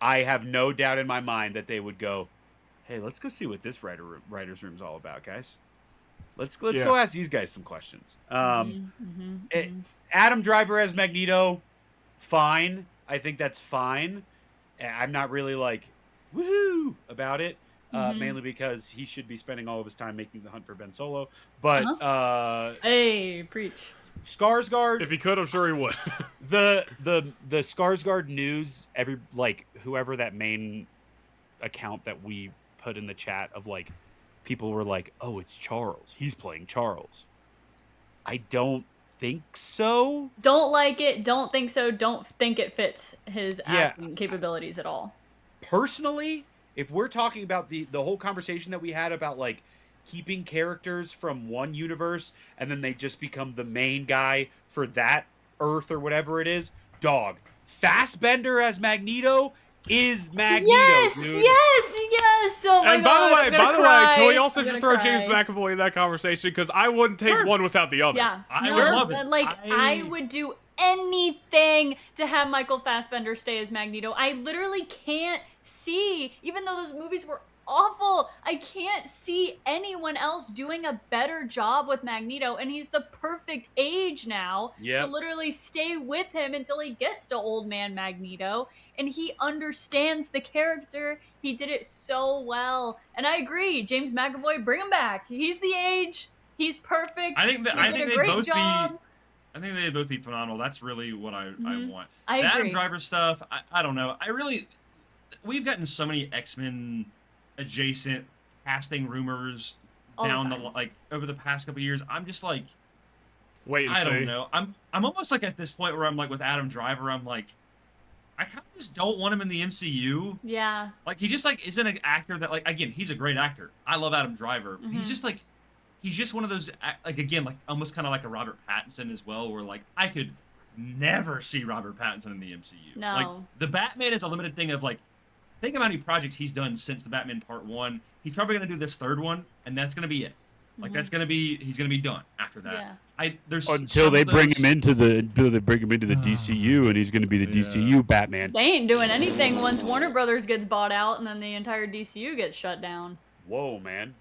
I have no doubt in my mind that they would go, "Hey, let's go see what this writer's room's all about, guys. Let's Yeah. go ask these guys some questions." Mhm, it- Adam Driver as Magneto, fine. I think that's fine. I'm not really like woohoo about it, Mhm. mainly because he should be spending all of his time making the hunt for Ben Solo. But Hey, preach. Skarsgård, If he could, I'm sure he would. the Skarsgård news, whoever that main account that we put in the chat of like people were like, "Oh, it's Charles. He's playing Charles." I don't think so. Don't like it. Don't think so. Don't think it fits his Yeah. acting capabilities at all. Personally, if we're talking about the whole conversation that we had about like keeping characters from one universe and then they just become the main guy for that Earth or whatever it is, dog. Fassbender as Magneto is Magneto, Yes, dude. yes, yes. Yes! Oh my And god! by the way, can we also I'm just gonna throw James cry. McAvoy in that conversation? Because I wouldn't take one without the other. Yeah, I no, would love it. like I would do anything to have Michael Fassbender stay as Magneto. I literally can't see, even though those movies were awful, I can't see anyone else doing a better job with Magneto, and he's the perfect age now to literally stay with him until he gets to old man Magneto, and he understands the character. He did it so well, and I agree, James McAvoy, bring him back. He's the age. He's perfect. I think that he did a great job. I think they'd both be phenomenal. That's really what I want. I The Adam agree. Driver stuff, I don't know. We've gotten so many X-Men adjacent casting rumors All the down time. like over the past couple of years. I'm just like, Wait and I see. don't know. I'm almost like at this point where I'm like with Adam Driver, I'm like, I kind of just don't want him in the MCU. Yeah. Like he just like isn't an actor that like, again, he's a great actor. I love Adam Driver. Mm-hmm. He's just like, he's just one of those like, again, like almost kind of like a Robert Pattinson as well, where like I could never see Robert Pattinson in the MCU. No. Like the Batman is a limited thing of like, think of how many projects he's done since the Batman Part 1. He's probably going to do this third one, and that's going to be it. Like, he's going to be done after that. Yeah. There's Until some they of bring those- him into the DCU, and he's going to be the DCU Batman. They ain't doing anything once Warner Brothers gets bought out and then the entire DCU gets shut down. Whoa, man.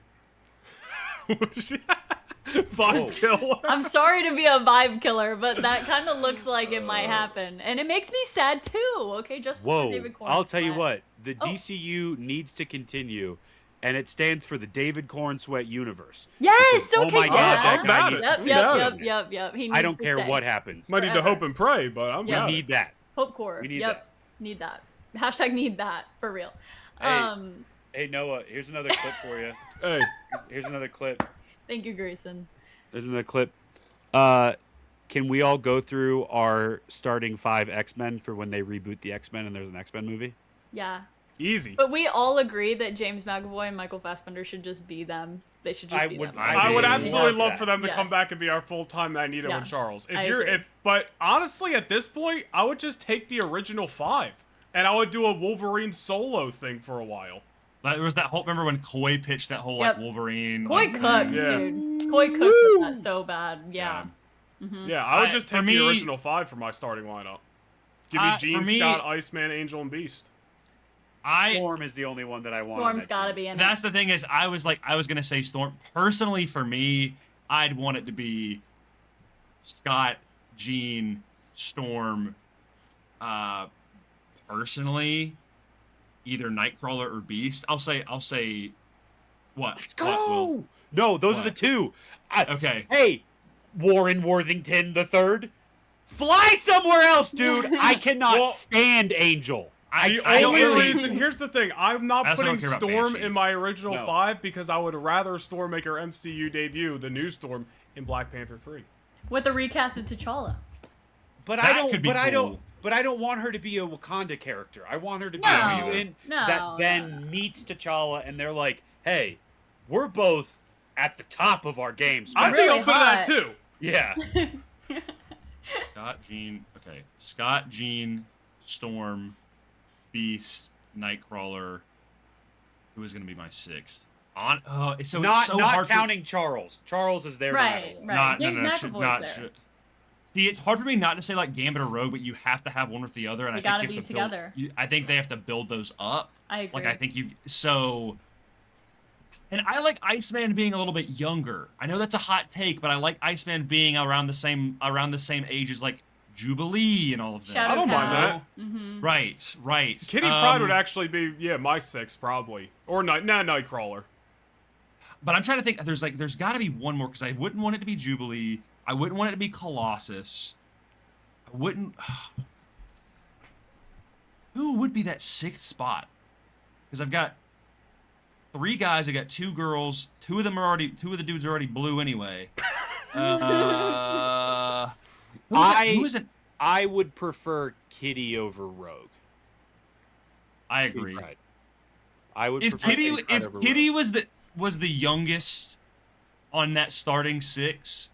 Vibe kill. I'm sorry to be a vibe killer, but that kind of looks like it might happen. And it makes me sad too, okay? Just for Whoa. David Corn I'll tell you Sweat. what. The Oh. DCU needs to continue, and it stands for the David Corn Sweat universe. Yes, Because, okay, oh my God, yeah. that guy I'm needs mad to at stay. it. Yep. He needs I don't to care stay. what happens. Might need to Forever. hope and pray, but I'm Yeah. got We it. need that. Hope Core. We need yep. that. Need that. Hashtag need that for real. Hey. Hey, Noah, here's another clip for you. Hey, Here's another clip. Thank you, Grayson. There's another clip. Can we all go through our starting 5 X-Men for when they reboot the X-Men and there's an X-Men movie? Yeah. easy. But we all agree that James McAvoy and Michael Fassbender should just be them. They should just be them. I would absolutely love for them to Yes. come back and be our full-time Magneto Yeah. and Charles. I agree. But honestly, at this point, I would just take the original 5, and I would do a Wolverine solo thing for a while. There was that whole. Remember when Coy pitched that whole Yep. like Wolverine? Coy like, cooked, Yeah. dude. Coy cooked with that so bad. Yeah. Yeah, I would I- just for take me- the original 5 for my starting lineup. Give me for Jean, me- Scott, Iceman, Angel, and Beast. Storm is the only one that I want. on Storm's that gotta team. be in That's it. the thing is, I was gonna say Storm. Personally, for me, I'd want it to be Scott, Jean, Storm. Personally, either Nightcrawler or Beast. I'll say what? Let's What, go! Will? No, those are the What? 2. Okay. Hey, Warren Worthington III, fly somewhere else, dude. I cannot Well, stand Angel. The I don't only really- reason, here's the thing, I'm not That's why I putting don't care about Storm Banshee. in my original No. 5 because I would rather Storm make her MCU debut, the new Storm, in Black Panther 3. With the recasted T'Challa. But That I don't. could be But I don't. cool. But I don't want her to be a Wakanda character. I want her to be No, a mutant no, that then meets T'Challa, and they're like, "Hey, we're both at the top of our games." I'd really be open hot. to that too. Yeah. Scott, Jean. Okay. Scott, Jean, Storm, Beast, Nightcrawler. Who is gonna be my 6th? It's so not hard counting Charles. Charles is there. no matter Right, what. right. Not, James no, no, McAvoy's there. See, it's hard for me not to say like Gambit or Rogue, but you have to have one with the other, and They I think gotta you have be to build- together. I think they have to build those up. I agree. Like I think and I like Iceman being a little bit younger. I know that's a hot take, but I like Iceman being around the same age as like Jubilee and all of them. Shadow I don't mind Cow. that. Mm-hmm. Right. Kitty Pryde would actually be, my 6 probably. Or Nightcrawler. But I'm trying to think. There's got to be one more because I wouldn't want it to be Jubilee. I wouldn't want it to be Colossus. I wouldn't. Who would be that 6th spot? Because I've got 3 guys. I got 2 girls. 2 of the dudes are already blue anyway. Who isn't? I would prefer Kitty over Rogue. I Kitty agree. Pryde. I would If prefer Kitty Pryde over Kitty Rogue. was the youngest on that starting 6,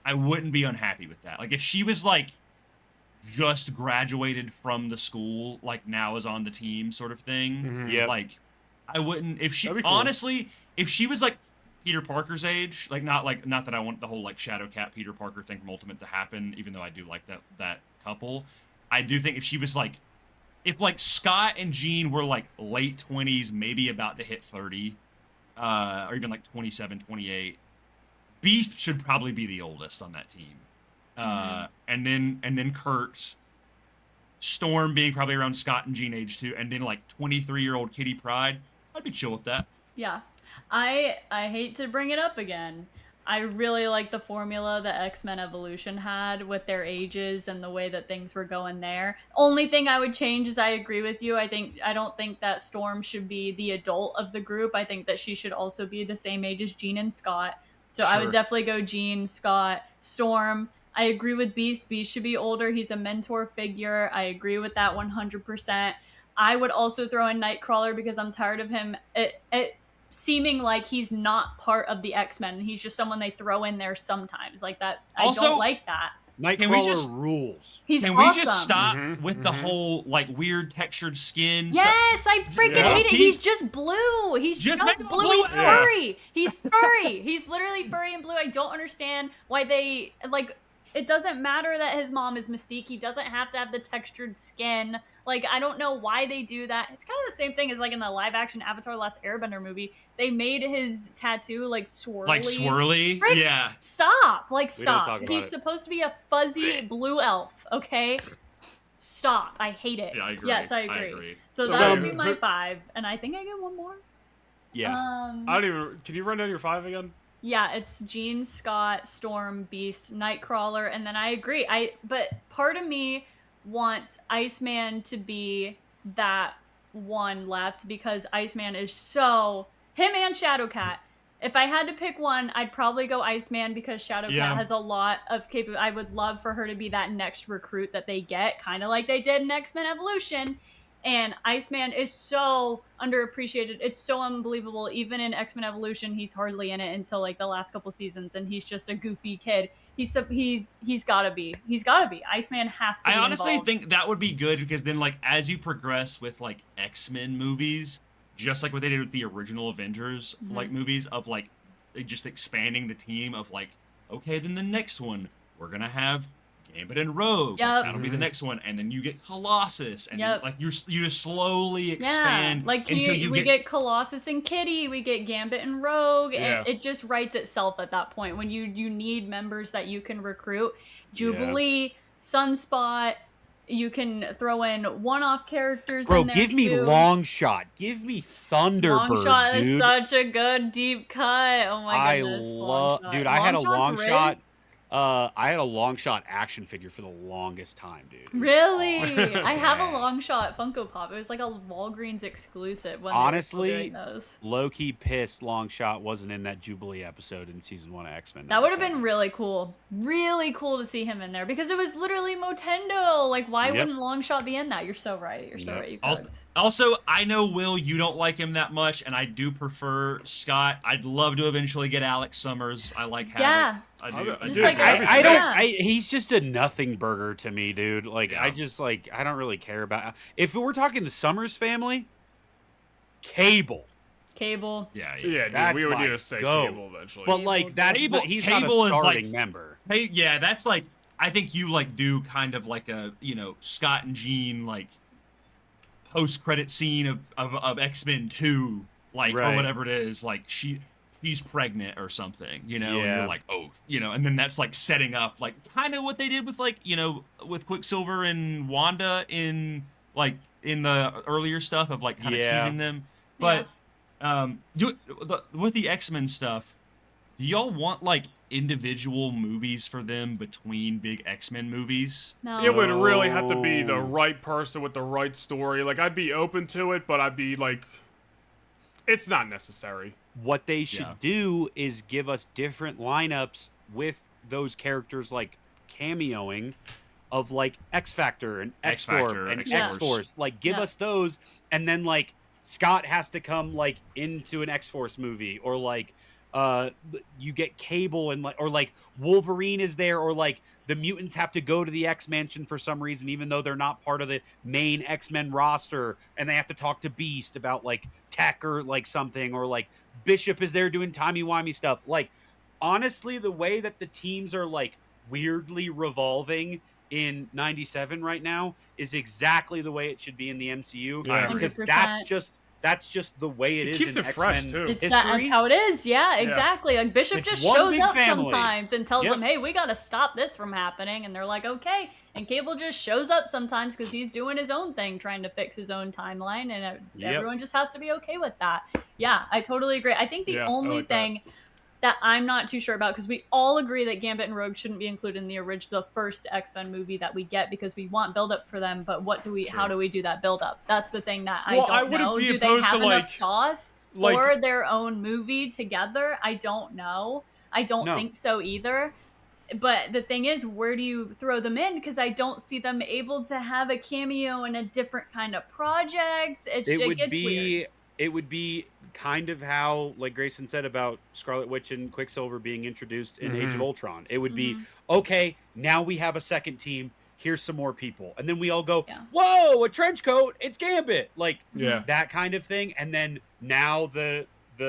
I wouldn't be unhappy with that. Like if she was like just graduated from the school, like now is on the team sort of thing. Mhm. Yep. Like I wouldn't if she That'd be cool. honestly if she was like Peter Parker's age, not that I want the whole like Shadow Cat Peter Parker thing from Ultimate to happen, even though I do like that couple. I do think if she was like if like Scott and Jean were like late 20s, maybe about to hit 30, or even like 27, 28, Beast should probably be the oldest on that team. And then Kurt, Storm being probably around Scott and Jean age too, and then like 23-year-old Kitty Pryde. I'd be chill with that. Yeah. I hate to bring it up again. I really like the formula that X-Men Evolution had with their ages and the way that things were going there. Only thing I would change is I agree with you. I don't think that Storm should be the adult of the group. I think that she should also be the same age as Jean and Scott. So I would definitely go Jean, Scott, Storm. I agree with Beast. Beast should be older. He's a mentor figure. I agree with that 100%. I would also throw in Nightcrawler because I'm tired of him seeming like he's not part of the X-Men and he's just someone they throw in there sometimes like that. I don't like that. Nightcrawler rules. He's Can awesome. we just stop with the whole like weird textured skin? Yes, I freaking hate it. He's just blue. He's just blue. He's furry. He's furry. He's literally furry and blue. I don't understand why they like. It doesn't matter that his mom is Mystique. He doesn't have to have the textured skin. Like, I don't know why they do that. It's kind of the same thing as, like, in the live-action Avatar: Last Airbender movie. They made his tattoo, like, swirly. Like swirly? Frick, yeah. Stop. Like, stop. talk about He's it. supposed to be a fuzzy blue elf, okay? Stop. I hate it. Yeah, I agree. Yes, I agree. So So that would be my 5. And I think I get one more. Yeah. I don't even. Can you run down your 5 again? Yeah, it's Jean, Scott, Storm, Beast, Nightcrawler, and then I agree. But part of me wants Iceman to be that one left because Iceman is so him and Shadowcat. If I had to pick one, I'd probably go Iceman because Shadowcat has a lot of capability. I would love for her to be that next recruit that they get, kind of like they did in X-Men Evolution. And Iceman is so underappreciated. It's so unbelievable. Even in X-Men Evolution, he's hardly in it until like the last couple seasons, and he's just a goofy kid. He's gotta be. Iceman has to be I honestly involved. think that would be good because then like as you progress with like X-Men movies, just like what they did with the original Avengers like movies of like just expanding the team of like, okay, then the next one we're gonna have Gambit and Rogue. Yep. Like, that'll be the next one, and then you get Colossus, and then, like you just slowly expand. Yeah, like until we get Colossus and Kitty, we get Gambit and Rogue, and it just writes itself at that point when you need members that you can recruit. Jubilee, Sunspot, you can throw in one-off characters. Bro, in there give me too. Longshot. Give me Thunderbird, Longshot dude. is such a good deep cut. Oh my goodness, Longshot. Dude, I had a Longshot's Longshot. Riz? I had a Longshot action figure for the longest time, dude. It was Really? awesome. I have a Yeah. Longshot Funko Pop. It was like a Walgreens exclusive. When Honestly, they were doing those. Low-key pissed Longshot wasn't in that Jubilee episode in season 1 of X-Men. That would have been #7. really cool. Really cool to see him in there because it was literally Motendo. Like, why Yep. wouldn't Longshot be in that? You're so right. You're so Yep. right. You Also, cooked. also, I know, Will, you don't like him that much, and I do prefer Scott. I'd love to eventually get Alex Summers. I like Havoc. Yeah. I do. Just Dude, like I don't. yeah. He's just a nothing burger to me, dude. Like Yeah. I just like I don't really care about. If we're talking the Summers family, Cable. Cable. Yeah, yeah. Yeah, dude, That's we would my need to say goat. Cable eventually. But like that's Cable- he's Cable not is, a starting like- member. Hey, yeah, that's like I think you like do kind of like a Scott and Jean like post credit scene of X-Men 2 like or Right. whatever it is like she's pregnant or something and Yeah. you're like and then that's like setting up like kind of what they did with like with Quicksilver and Wanda in the earlier stuff of like kind of Yeah. teasing them but with the X-Men stuff, do y'all want like individual movies for them between big X-Men movies? No. it would really have to be the Oh. right person with the right story. Like, I'd be open to it, but I'd be like, it's not necessary. What they should Yeah. do is give us different lineups with those characters like cameoing of like X Factor and X X-Factor, Corp and X-Force. X Force. Like give Yeah. us those, and then like Scott has to come like into an X Force movie, or like you get Cable and like Wolverine is there, or like the mutants have to go to the X-Mansion for some reason, even though they're not part of the main X-Men roster, and they have to talk to Beast about like tech or like something, or like Bishop is there doing timey-wimey stuff. Like, honestly, the way that the teams are like weirdly revolving in 97 right now is exactly the way it should be in the MCU, because 100%. that's just the way it is. Keeps in it fresh X-Men too. It's history. that's how it is. Yeah, exactly. Like Bishop It's just one shows big up family. sometimes and tells Yep. them, "Hey, we gotta stop this from happening," and they're like, "Okay." And Cable just shows up sometimes because he's doing his own thing, trying to fix his own timeline, and everyone just has to be okay with that. Yeah, I totally agree. I think the only thing that I'm not too sure about, because we all agree that Gambit and Rogue shouldn't be included in the first X-Men movie that we get, because we want build up for them, but how do we do that build up? That's the thing that I don't know. Do they have enough sauce for their own movie together? I don't know. I don't think so either. But the thing is, where do you throw them in? Because I don't see them able to have a cameo in a different kind of project. It gets weird. It would be kind of how, like Grayson said about Scarlet Witch and Quicksilver being introduced in Age of Ultron. It would be, okay, now we have a second team. Here's some more people. And then we all go, whoa, a trench coat. It's Gambit. Like, that kind of thing. And then now the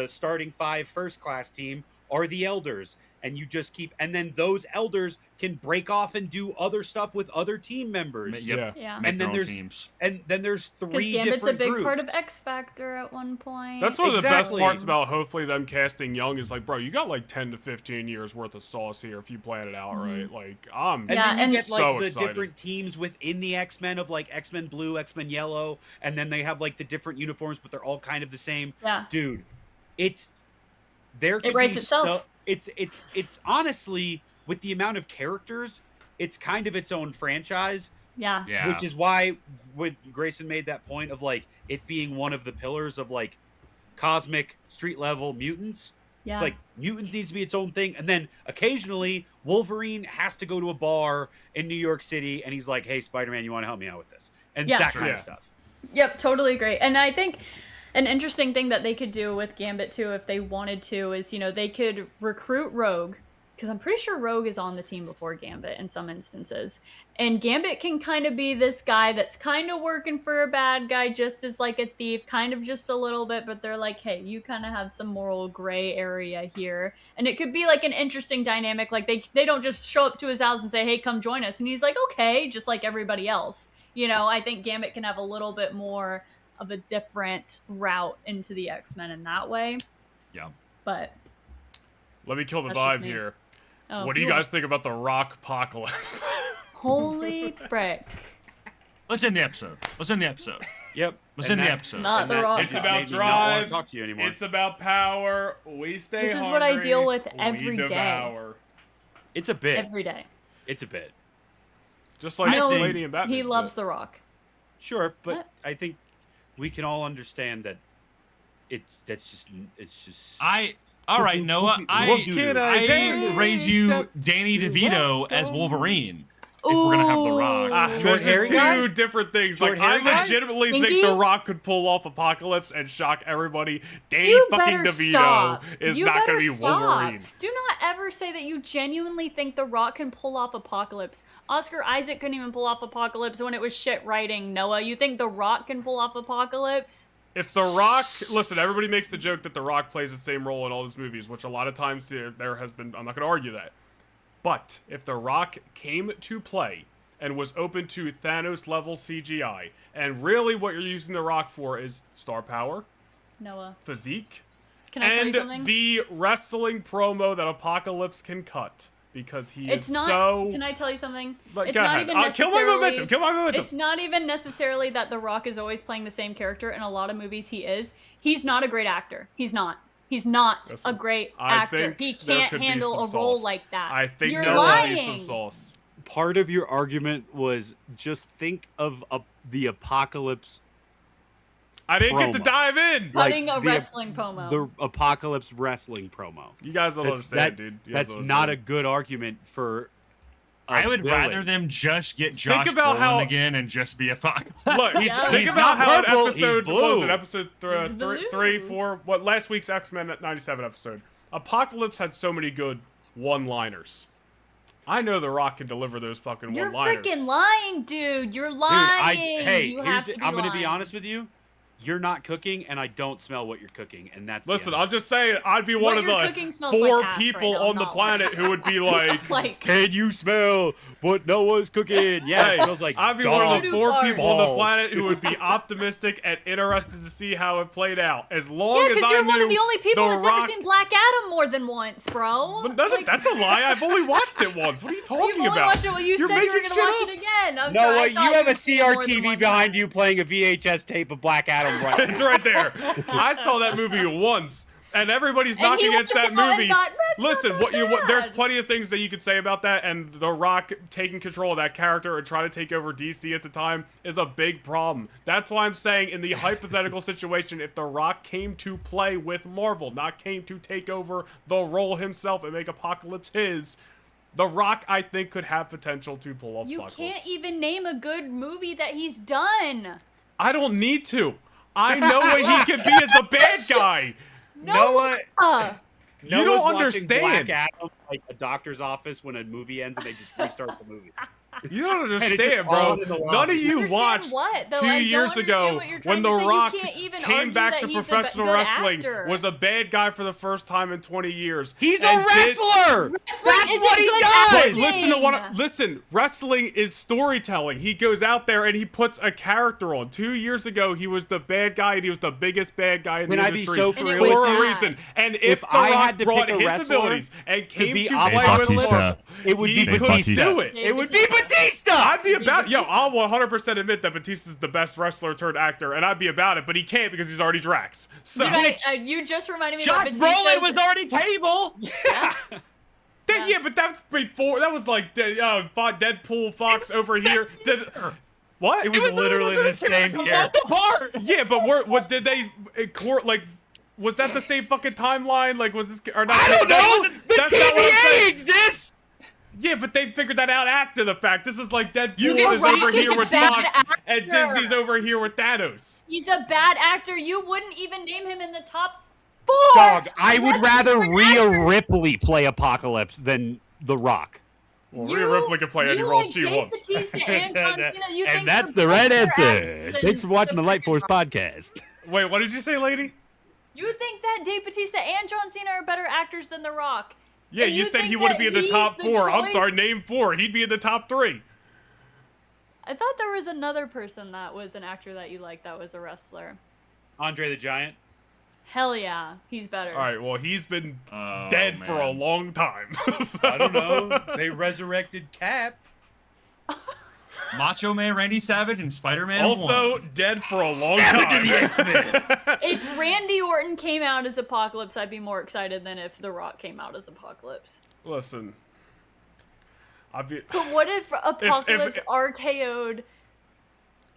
starting 5 first class team are the Elders. And you just keep, and then those Elders can break off and do other stuff with other team members. And then there's teams. And then there's 3 because different Gambit's a big groups. part of X Factor at one point. That's one of the best parts about hopefully them casting young is like, bro, you got like 10 to 15 years worth of sauce here if you plan it out right. Like, and then you get like so the excited. different teams within the X-Men of like X-Men Blue, X-Men Yellow, and then they have like the different uniforms, but they're all kind of the same. Yeah, dude, it writes itself. It's honestly, with the amount of characters, it's kind of its own franchise. Yeah. Which is why when Grayson made that point of like it being one of the pillars of like cosmic street level mutants. Yeah. It's like mutants needs to be its own thing, and then occasionally Wolverine has to go to a bar in New York City, and he's like, "Hey, Spider-Man, you want to help me out with this?" And that kind of stuff. Yep, totally agree. And I think an interesting thing that they could do with Gambit too, if they wanted to, is, they could recruit Rogue, because I'm pretty sure Rogue is on the team before Gambit in some instances. And Gambit can kind of be this guy that's kind of working for a bad guy, just as like a thief, kind of just a little bit, but they're like, hey, you kind of have some moral gray area here. And it could be like an interesting dynamic. Like they don't just show up to his house and say, hey, come join us. And he's like, okay, just like everybody else. I think Gambit can have a little bit more of a different route into the X-Men in that way. Yeah. But let me kill the vibe here. Oh, what do you guys think about the Rock apocalypse? Holy frick. Let's end the episode. Yep. Let's end the episode. Not the Rock. It's about drive. I don't want to talk to you anymore. It's about power. We stay This is hungry. what I deal with every we day. devour. It's a bit. Every day. It's a bit. Just like No, Lady and Batman. he loves the Rock. Sure, but What? I think we can all understand that it's just all right, Noah. I raise you Danny DeVito as Wolverine. If we're gonna have the Rock, Those are two different things. Like, I legitimately think Stinky? the Rock could pull off Apocalypse and shock everybody. Danny You fucking better DeVito stop. is You not gonna better be stop. Wolverine. Do not ever say that you genuinely think The Rock can pull off Apocalypse. Oscar Isaac couldn't even pull off Apocalypse when it was shit writing, Noah. You think The Rock can pull off Apocalypse? If The Rock, listen, everybody makes the joke that The Rock plays the same role in all these movies, which a lot of times there has been, I'm not going to argue that. But if The Rock came to play and was open to Thanos level CGI, and really what you're using The Rock for is star power, Noah. physique, Can I tell you and something? the wrestling promo that Apocalypse can cut. Because he It's is not. so... Can I tell you something? Like, It's go not ahead. even necessarily. Kill my momentum. It's not even necessarily that The Rock is always playing the same character. In a lot of movies, he is. He's not a great actor. He's not a great actor. He can't handle a role like that. I think You're there lying. will be some sauce. part of your argument was just think of the Apocalypse. I didn't get to promo. dive in. Cutting a wrestling promo. The Apocalypse wrestling promo. You guys will understand, dude. That's not a good argument for. I would villain. rather them just get Josh about Brolin how- again and just be a fuck. Look, Yeah. think He's about not how purple, an he's episode, blue. what was it, episode Blue. 3, 4, what, last week's X-Men 97 episode. Apocalypse had so many good one-liners. I know The Rock can deliver those fucking You're one-liners. freaking lying, dude. You're Dude, lying. I'm going to be honest with you. You're not cooking, and I don't smell what you're cooking, and that's Listen, the I'll just say I'd be one of the you're like, cooking smells 4 like ass people right now, on the not planet who would be like, like, Can you smell what Noah's cooking? Yeah, Hey, it smells like I'd be one of the dog. 4 people on the Balls, planet who would be optimistic and interested to see how it played out. As long yeah, as because I you're knew one of the only people The that's Rock... ever seen Black Adam more than once, bro. But that's a lie. I've only watched it once. What are you talking You've only about? watched it. Well, you You're said you were making gonna watch shit it again. I'm Noah, sorry, I you thought have a you'd seen it more than CRTV one behind time. you playing a VHS tape of Black Adam right It's right there. I saw that movie once, and everybody's And knocking he against went that out and movie. thought, "That's not Listen, that there's bad." plenty of things that you could say about that, and The Rock taking control of that character and trying to take over DC at the time is a big problem. That's why I'm saying, in the hypothetical situation, if The Rock came to play with Marvel, not came to take over the role himself and make Apocalypse his, The Rock, I think, could have potential to pull off You Apocalypse. can't even name a good movie that he's done. I don't need to. I know what he can be as a bad guy. Noah, You Noah's don't watching understand. Black Adam like a doctor's office when a movie ends and they just restart the movie. You don't And it's just understand, bro. all in the None lobby. of you Understand watched what, though? 2 I don't years understand ago what you're when trying The to say. You Rock can't even came argue back that to he's a professional good wrestling, actor. was a bad guy for the first time in 20 years. He's a and did- wrestler. That's isn't what he good does. But acting. listen to what listen, wrestling is storytelling. He goes out there and he puts a character on. 2 years ago, he was the bad guy and he was the biggest bad guy in Can the I be industry so And it for real was for a bad. reason. And if The I Rock had to brought pick a his wrestler abilities and came be to Dave play with Bautista. Marvel, It would be he could Batista. do it. Dave It would be Batista. I'd be about Batista. I'll 100% admit that Batista's the best wrestler turned actor, and I'd be about it, but he can't because he's already Drax. So Dude, you just reminded me Josh that Brolin was already Cable. yeah, but that's before. That was like Deadpool, Fox over here. What? It was literally the same year. Apart. Yeah, but what did they like? Was that the same fucking timeline? Like, was this or not? I don't know. The That's not what I'm TVA saying. exists. Yeah, but they figured that out after the fact. This is like Deadpool You can is see over he's here a with bad Fox, and actor. Disney's over here with Thanos. He's a bad actor. You wouldn't even name him in the top 4. Dog, I would Wrestling rather for an Rhea actor. Ripley play Apocalypse than The Rock. Well, Rhea Ripley can play any you role like she Dave wants. Batista and John Cena. You think And that's they're the right better answer. actors than Thanks for watching the The Lightforce Rock. podcast. Wait, what did you say, lady? You think that Dave Batista and John Cena are better actors than The Rock? Yeah, And you said think he wouldn't that be in the he's top 4. I'm choice? sorry, name 4. He'd be in the top 3. I thought there was another person that was an actor that you liked that was a wrestler. Andre the Giant. Hell yeah, he's better. All right, well, he's been Oh, dead for a man. long time. I don't know. They resurrected Cap. Macho Man Randy Savage and Spider-Man Also 1. dead for a long time. If Randy Orton came out as Apocalypse, I'd be more excited than if The Rock came out as Apocalypse. Listen, I'd be. But what if Apocalypse if- RKO'd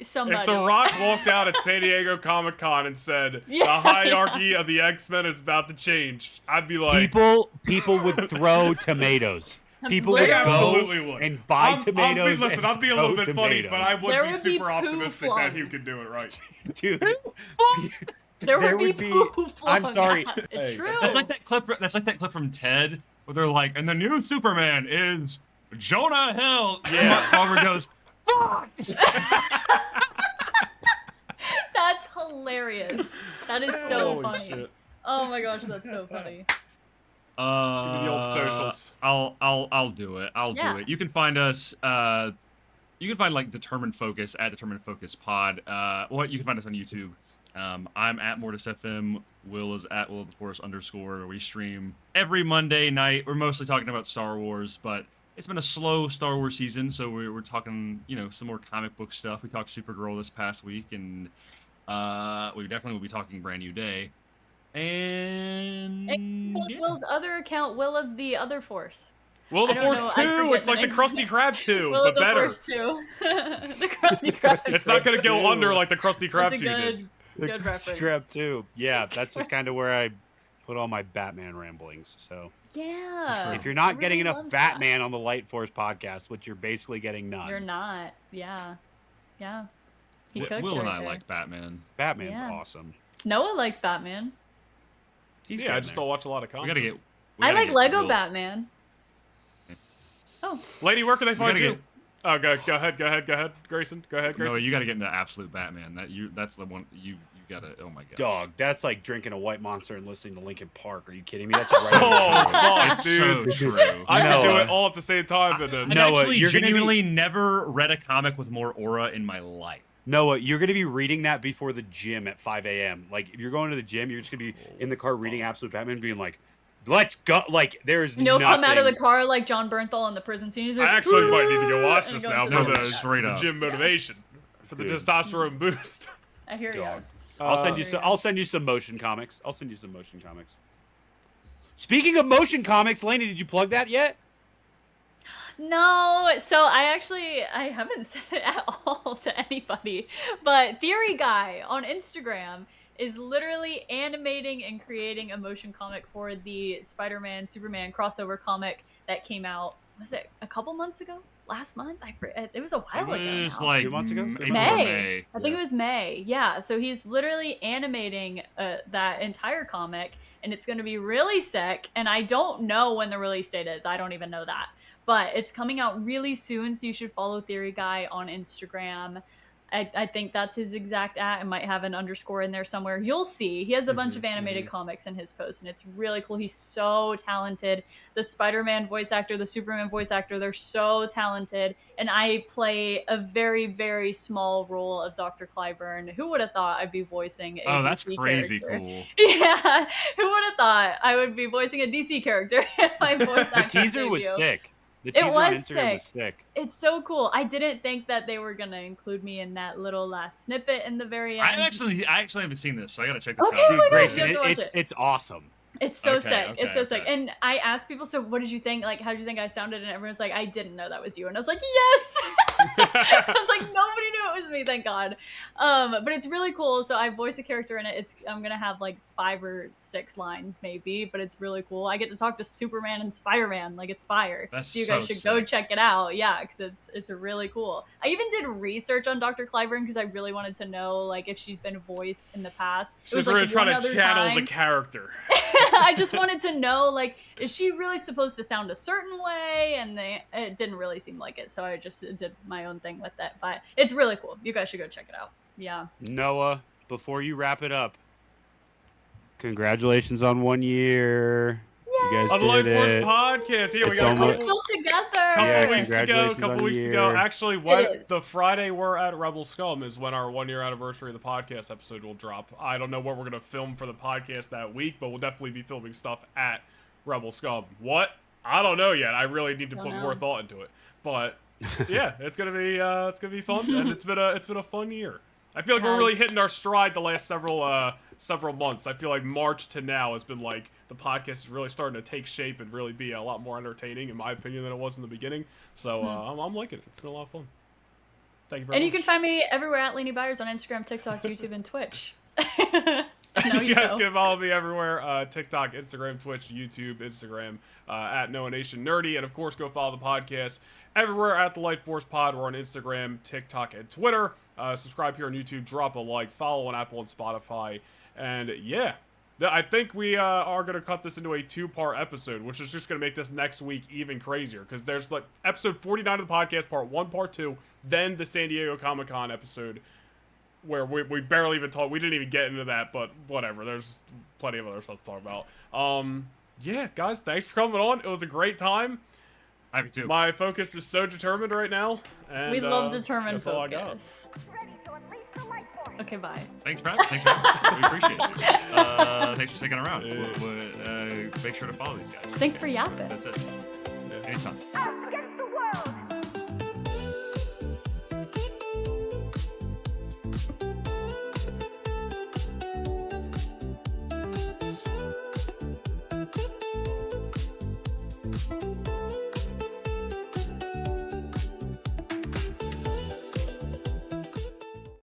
somebody? If The Rock walked out at San Diego Comic-Con and said, Yeah, the hierarchy of the X-Men is about to change, I'd be like, People would throw tomatoes. People would they Literally. absolutely go would. and buy tomatoes. Listen, and I'm being a little throw bit funny, tomatoes. but I would There be would be super poo optimistic that he flung. could do it right. Dude, there there would would be be- poo I'm flung sorry. out. It's Hey, true. That's like that clip. That's like that clip from Ted where they're like, "And the new Superman is Jonah Hill." Yeah. Robert goes, "Fuck." That's hilarious. That is so Holy funny. shit. Oh my gosh, that's so funny. Give me the old socials. I'll do it. I'll Yeah. do it. You can find us. You can find like Determined Focus at Determined Focus Pod. You can find us on YouTube. I'm at Mortis FM. Will is at Will of the Force _. We stream every Monday night. We're mostly talking about Star Wars, but it's been a slow Star Wars season, so we're talking, some more comic book stuff. We talked Supergirl this past week, and we definitely will be talking Brand New Day. And So yeah. Will's other account, Will of the Other Force. Will of I the don't Force know, I 2! forget It's the like the name. Krusty Krab 2, Will but of the better. Force 2. The Krusty Krab. It's not gonna go under like the Krusty Krab That's 2 a did. good reference. Scrap too. Yeah, that's just kind of where I put all my Batman ramblings. So Yeah. if you're not Everybody getting enough loves that. Batman on the Lightforce podcast, which you're basically getting none. You're not. Yeah. Yeah. He Will cooked and right I there. like Batman. Batman's Yeah. awesome. Noah likes Batman. He's Yeah, I getting just there. don't watch a lot of We comics. gotta get I like Lego real- Batman. Oh. Lady, where can they find gotta you? Oh, go ahead, Grayson. Go ahead, Grayson. No, you got to get into absolute Batman. That's the one you got to. Oh my god. Dog, that's like drinking a white monster and listening to Linkin Park. Are you kidding me? That's right. Oh, fuck, It's dude. so true. I should do Noah. it all at the same time. And then I've Noah, actually you're gonna be- genuinely never read a comic with more aura in my life. Noah, you're going to be reading that before the gym at 5 a.m. Like, if you're going to the gym, you're just going to be in the car reading Absolute Batman, being like, let's go. Like, there's You'll nothing. come out of the car like John Bernthal in the prison scene. He's like, I actually might need to go watch and this go now into for the- the, Straight the up. gym motivation, for the Dude. testosterone boost. I hear you. Dog. I'll send you there some. you go. I'll send you some motion comics. Speaking of motion comics, Laney, did you plug that yet? No, so I haven't said it at all to anybody. But Theory Guy on Instagram is literally animating and creating a motion comic for the Spider-Man Superman crossover comic that came out. Was it a couple months ago? Last month? It was a while ago. It was now. like 2 months ago? April or May. May. I think it was May. Yeah. So he's literally animating that entire comic, and it's going to be really sick. And I don't know when the release date is. I don't even know that. But it's coming out really soon, so you should follow Theory Guy on Instagram. I think that's his exact @ and might have an underscore in there somewhere. You'll see. He has a bunch of animated comics in his post, and it's really cool. He's so talented. The Spider-Man voice actor, the Superman voice actor, they're so talented. And I play a very, very small role of Dr. Clyburn. Who would have thought I'd be voicing a Oh, that's DC crazy character? cool. Yeah, who would have thought I would be voicing a DC character if my voice The actor teaser was debut? sick. The It teaser on was Instagram was sick. It's so cool. I didn't think that they were gonna include me in that little last snippet in the very end. I actually haven't seen this, so I gotta check this Okay, out. oh my Dude, gosh, Grayson, you have to watch it. it's awesome. It's so Okay, sick. okay, It's so sick. okay. And I asked people, so what did you think? Like, how did you think I sounded? And everyone's like, I didn't know that was you. And I was like, yes! I was like, nobody knew it was me, thank God. But it's really cool. So I voice a character in it. I'm going to have like 5 or 6 lines maybe, but it's really cool. I get to talk to Superman and Spider-Man. Like, it's fire. That's so you guys so should go sick. check it out. Yeah, because it's really cool. I even did research on Dr. Clyburn because I really wanted to know like if she's been voiced in the past. It She's was, like, really trying one to other channel time. the character. I just wanted to know, like, is she really supposed to sound a certain way? And it didn't really seem like it, so I just did my own thing with it. But it's really cool. You guys should go check it out. Yeah. Noah, before you wrap it up, congratulations on 1 year. You guys On the did Lightforce it. podcast. Here, we It's got We're almost- still together. couple Yeah, weeks to go. congratulations Couple on weeks the to go. year. Actually, is. the Friday we're at Rebel Scum is when our 1 year anniversary of the podcast episode will drop. I don't know what we're gonna film for the podcast that week, but we'll definitely be filming stuff at Rebel Scum. What? I don't know yet. I really need to Don't put know. more thought into it. But yeah, it's gonna be fun, and it's been a fun year. I feel like we're really Yes. hitting our stride the last several months. I feel like March to now has been like the podcast is really starting to take shape and really be a lot more entertaining, in my opinion, than it was in the beginning. So I'm liking it. It's been a lot of fun. Thank you very And much. you can find me everywhere at Laney Byers on Instagram, TikTok, YouTube, and Twitch. Now You guys know. can follow me everywhere: TikTok, Instagram, Twitch, YouTube, Instagram, at Noah Nation Nerdy, and of course, go follow the podcast everywhere at the Lightforce Pod. We're on Instagram, TikTok, and Twitter. Subscribe here on YouTube, drop a like, follow on Apple and Spotify, and yeah. I think we are going to cut this into a 2-part episode, which is just going to make this next week even crazier, because there's like episode 49 of the podcast, part 1, part 2, then the San Diego Comic-Con episode, where we barely even talked. We didn't even get into that, but whatever. There's plenty of other stuff to talk about. Yeah, guys, thanks for coming on. It was a great time. I do too. My focus is so determined right now. And, We love determined that's all I got. focus. Okay, bye. Thanks for having us. We appreciate you. Thanks for sticking around. Make sure to follow these guys. Thanks for yapping. That's it. Yeah. Anytime.